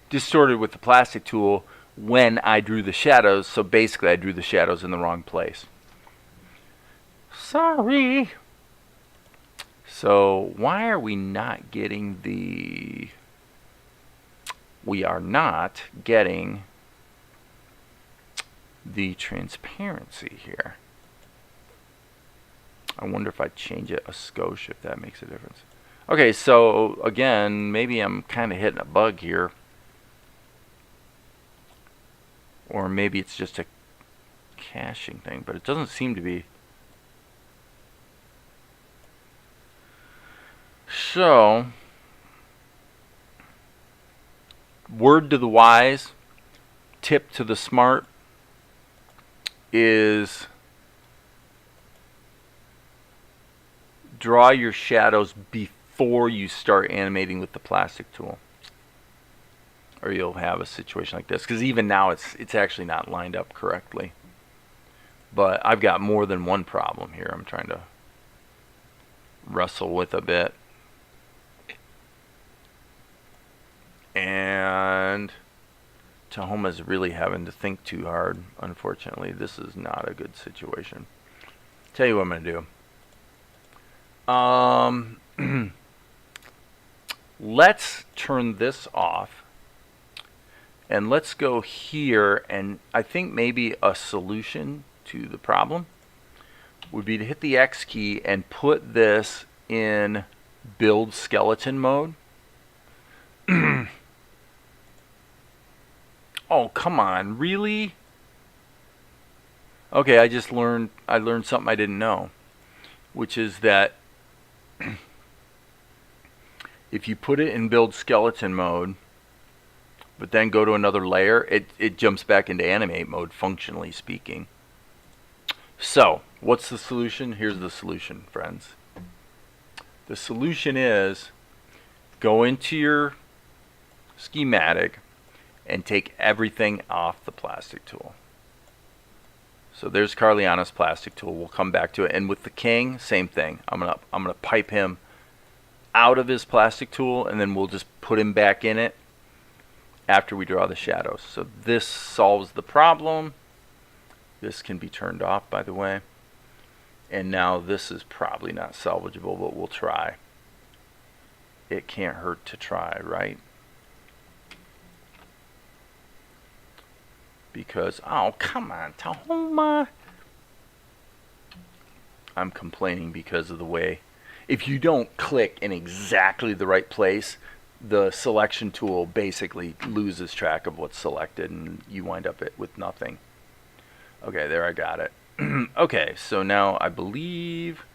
distorted with the plastic tool when I drew the shadows, so basically I drew the shadows in the wrong place. Sorry. So why are we not getting the... We are not getting the transparency here. I wonder if I change it a skosh, if that makes a difference. Okay, so again, maybe I'm kind of hitting a bug here. Or maybe it's just a caching thing, but it doesn't seem to be. So, word to the wise, tip to the smart is draw your shadows before you start animating with the plastic tool, or you'll have a situation like this, because even now it's actually not lined up correctly. But I've got more than one problem here I'm trying to wrestle with a bit. And Tahoma's really having to think too hard. Unfortunately, this is not a good situation. Tell you what I'm going to do. let's turn this off. And let's go here, and I think maybe a solution to the problem would be to hit the X key and put this in build skeleton mode. Oh, come on, really? Okay, I learned something I didn't know, which is that if you put it in build skeleton mode, but then go to another layer, it jumps back into animate mode, functionally speaking. So, what's the solution? Here's the solution, friends. The solution is go into your schematic and take everything off the plastic tool. So there's Carliana's plastic tool. We'll come back to it. And with the king, same thing. I'm gonna pipe him out of his plastic tool, and then we'll just put him back in it after we draw the shadows. So this solves the problem. This can be turned off, by the way. And now this is probably not salvageable, but we'll try. It can't hurt to try, right? Because, oh, come on, Tahoma. I'm complaining because of the way. If you don't click in exactly the right place, the selection tool basically loses track of what's selected, and you wind up with nothing. Okay, there, I got it. Okay, so now I believe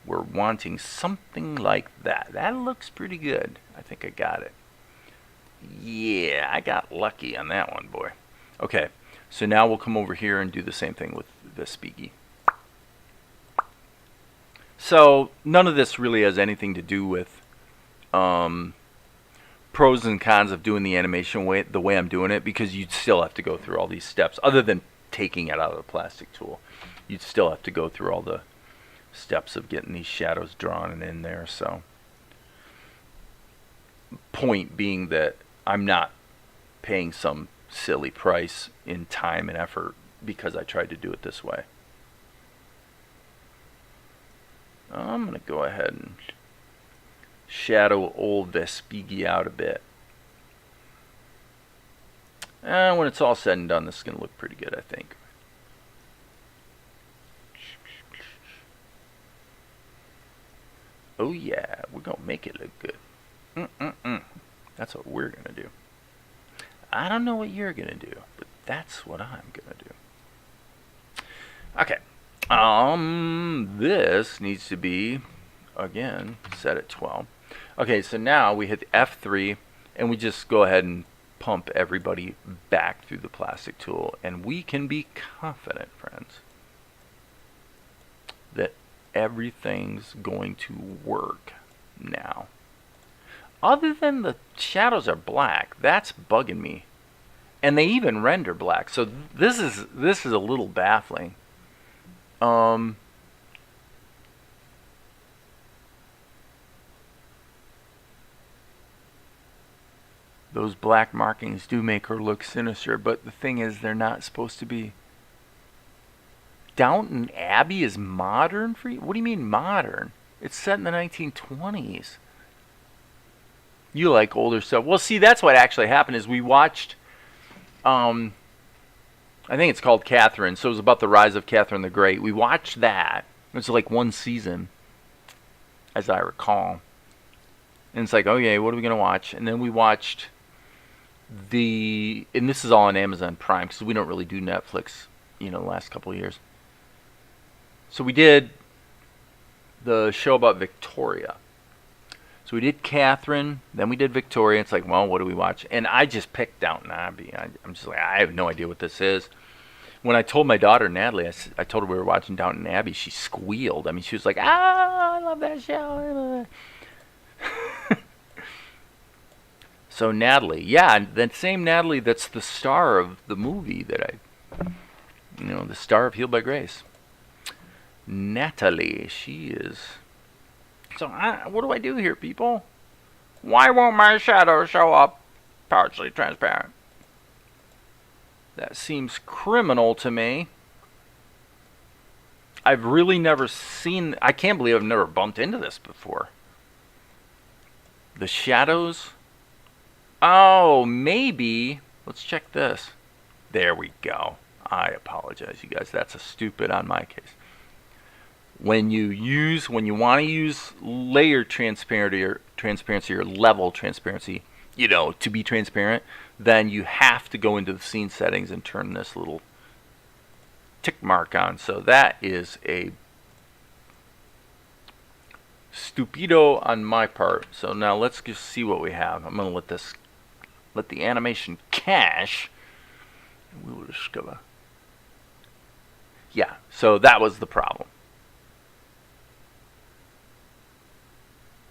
we're wanting something like that. That looks pretty good. I think I got it. Yeah, I got lucky on that one, boy. Okay, so now we'll come over here and do the same thing with Vespigi. So none of this really has anything to do with pros and cons of doing the animation the way I'm doing it, because you'd still have to go through all these steps. Other than taking it out of the plastic tool, you'd still have to go through all the steps of getting these shadows drawn and in there. So point being that I'm not paying some silly price in time and effort because I tried to do it this way. I'm going to go ahead and shadow old Vespigi out a bit. When it's all said and done, this is going to look pretty good, I think. Oh yeah, we're going to make it look good. That's what we're going to do. I don't know what you're going to do, but that's what I'm going to do. Okay. This needs to be, again, set at 12. Okay, so now we hit F3, and we just go ahead and pump everybody back through the plastic tool, and we can be confident, friends, that everything's going to work now. Other than the shadows are black, that's bugging me. And they even render black, so this is a little baffling. Those black markings do make her look sinister, but the thing is, they're not supposed to be. Downton Abbey is modern for you? What do you mean modern? It's set in the 1920s. You like older stuff. Well, see, that's what actually happened is we watched, I think it's called Catherine, so it was about the rise of Catherine the Great. We watched that. It was like one season, as I recall. And it's like, okay, what are we going to watch? And then we watched and this is all on Amazon Prime, because we don't really do Netflix, the last couple of years. So we did the show about Victoria. So we did Catherine, then we did Victoria. It's like, well, what do we watch? And I just picked Downton Abbey. I'm just like, I have no idea what this is. When I told my daughter, Natalie, I told her we were watching Downton Abbey, she squealed. I mean, she was like, I love that show. So Natalie, yeah, that same Natalie that's the star of the movie that the star of Healed by Grace. Natalie, she is. So what do I do here, people? Why won't my shadow show up partially transparent? That seems criminal to me. I've really never seen. I can't believe I've never bumped into this before. The shadows? Oh, maybe. Let's check this. There we go. I apologize, you guys. That's a stupid on my case. When you want to use layer transparency or level transparency, to be transparent, then you have to go into the scene settings and turn this little tick mark on. So that is a stupido on my part. So now let's just see what we have. I'm going to let the animation cache, and we will discover. Yeah, so that was the problem.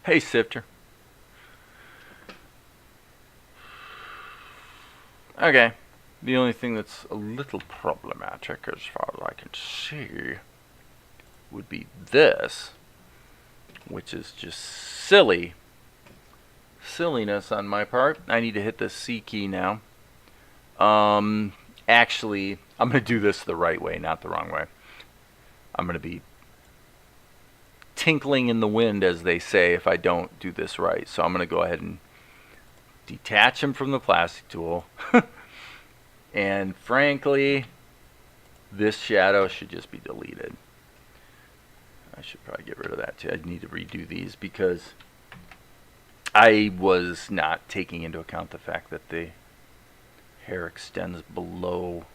Hey, Sifter. Okay, the only thing that's a little problematic as far as I can see would be this, which is just silliness on my part. I need to hit the C key now. Actually, I'm going to do this the right way, not the wrong way. I'm going to be tinkling in the wind, as they say, if I don't do this right. So I'm going to go ahead and detach him from the plastic tool. And frankly, this shadow should just be deleted. I should probably get rid of that too. I need to redo these because I was not taking into account the fact that the hair extends below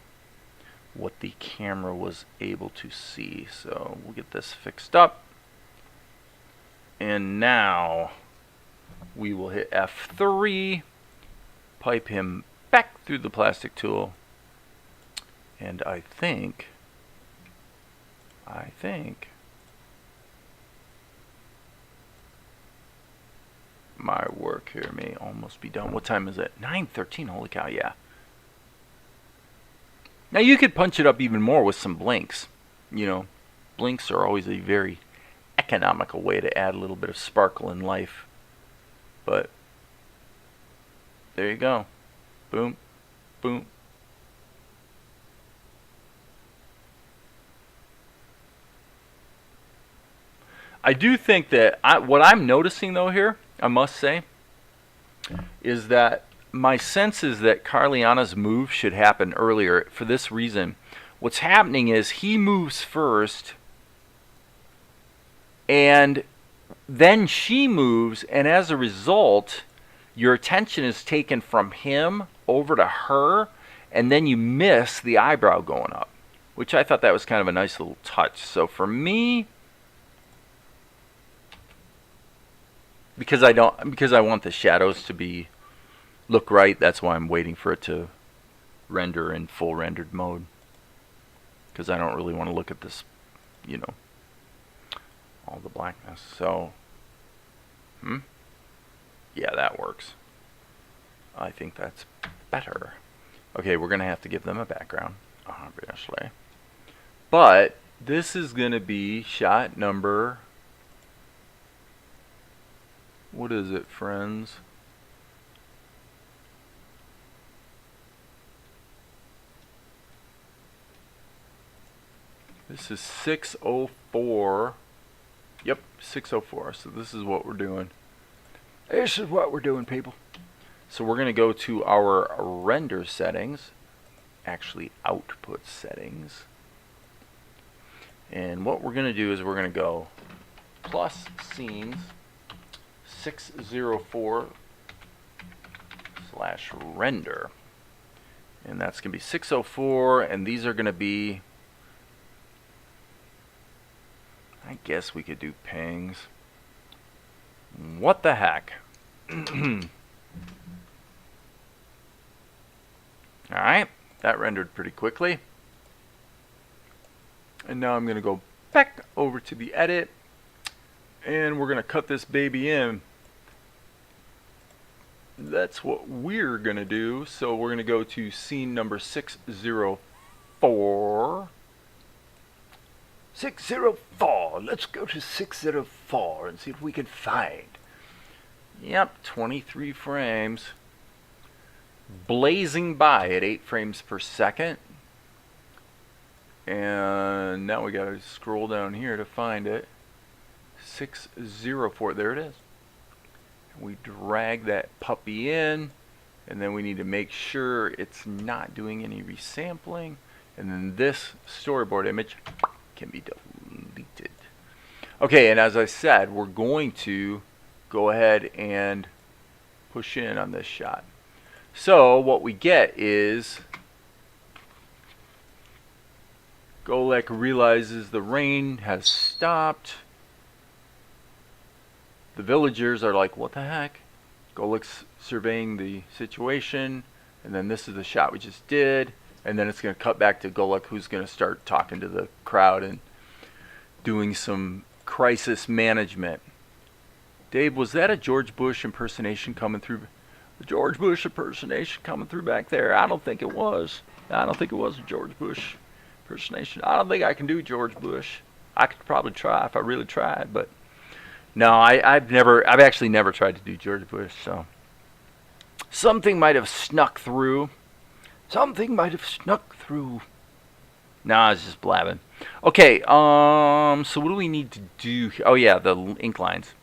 what the camera was able to see. So we'll get this fixed up. And now we will hit F3, pipe him back through the plastic tool, and I think my work here may almost be done. What time is it? 9:13. Holy cow, yeah. Now you could punch it up even more with some blinks. Blinks are always a very economical way to add a little bit of sparkle in life. But there you go. Boom, boom. I do think that what I'm noticing though here, I must say, is that my sense is that Carliana's move should happen earlier for this reason. What's happening is he moves first, and then she moves, and as a result, your attention is taken from him over to her, and then you miss the eyebrow going up, which I thought that was kind of a nice little touch. So for me, because I want the shadows to look right, that's why I'm waiting for it to render in full rendered mode, because I don't really want to look at this, all the blackness. So yeah, that works. I think that's better. Okay, we're gonna have to give them a background, obviously, but this is gonna be shot number, what is it, friends? This is 604. Yep, 604. So this is what we're doing. This is what we're doing, people. So we're going to go to our render settings, actually output settings. And what we're going to do is we're going to go plus scenes 604 / render. And that's going to be 604, and these are going to be, I guess we could do pings. What the heck? Alright, that rendered pretty quickly. And now I'm going to go back over to the edit, and we're going to cut this baby in. That's what we're going to do. So we're going to go to scene number 604. 604. Let's go to 604 and see if we can find. Yep, 23 frames. Blazing by at 8 frames per second. And now we got to scroll down here to find it. 604. There it is. We drag that puppy in, and then we need to make sure it's not doing any resampling, and then this storyboard image can be deleted. Okay, and as I said, we're going to go ahead and push in on this shot. So what we get is Golek realizes the rain has stopped. The villagers are like, what the heck? Golek's surveying the situation, and then this is the shot we just did, and then it's going to cut back to Golek, who's going to start talking to the crowd and doing some crisis management. Dave, was that a George Bush impersonation coming through? The George Bush impersonation coming through back there? I don't think it was. I don't think it was a George Bush impersonation. I don't think I can do George Bush. I could probably try if I really tried, but no, I've actually never tried to do George Bush, so something might have snuck through. Something might have snuck through. No, I was just blabbing. Okay, so what do we need to do here? Oh yeah, the ink lines.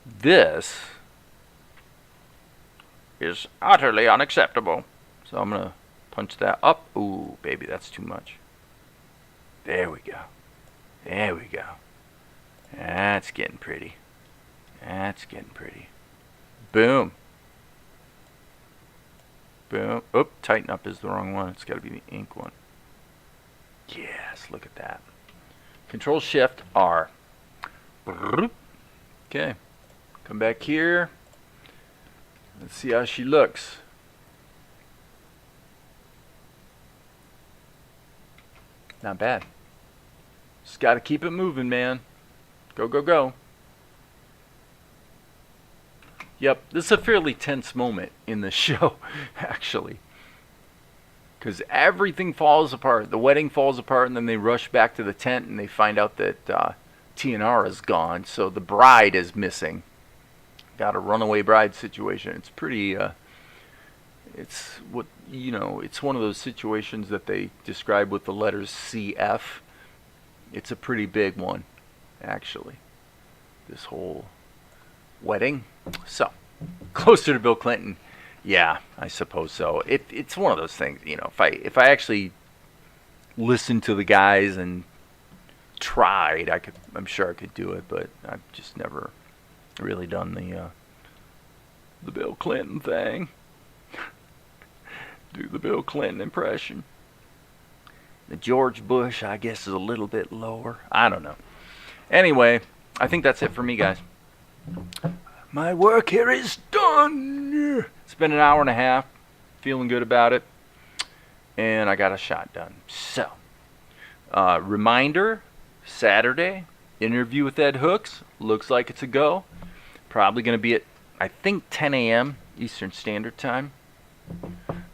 This is utterly unacceptable. So I'm gonna punch that up. Ooh, baby, that's too much. There we go. There we go. That's getting pretty. That's getting pretty. Boom. Boom. Oop, tighten up is the wrong one. It's got to be the ink one. Yes, look at that. Control Shift R. Okay. Come back here. Let's see how she looks. Not bad. Just got to keep it moving, man. Go, go, go. Yep, this is a fairly tense moment in the show, actually. Because everything falls apart. The wedding falls apart, and then they rush back to the tent, and they find out that Tianara's gone, so the bride is missing. Got a runaway bride situation. It's pretty, it's what, you know, it's one of those situations that they describe with the letters CF. It's a pretty big one, actually, this whole wedding. So, closer to Bill Clinton, yeah, I suppose so. It's one of those things, you know, if I actually listened to the guys and tried, I'm sure I could do it, but I've just never really done the Bill Clinton thing. Do the Bill Clinton impression. The George Bush, I guess, is a little bit lower. I don't know. Anyway, I think that's it for me, guys. My work here is done. It's been an hour and a half. Feeling good about it. And I got a shot done. So, reminder, Saturday, interview with Ed Hooks. Looks like it's a go. Probably going to be at, I think, 10 a.m. Eastern Standard Time.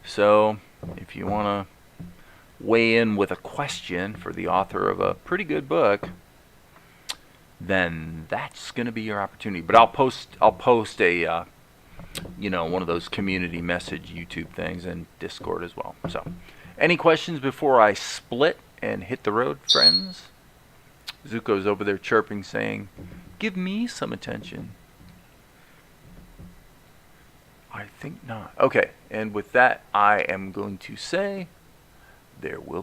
So, if you want to weigh in with a question for the author of a pretty good book, then that's going to be your opportunity. But I'll post a you know, one of those community message YouTube things and Discord as well. So, any questions before I split and hit the road, friends? Zuko's over there chirping, saying, "Give me some attention." I think not. Okay, and with that, I am going to say there will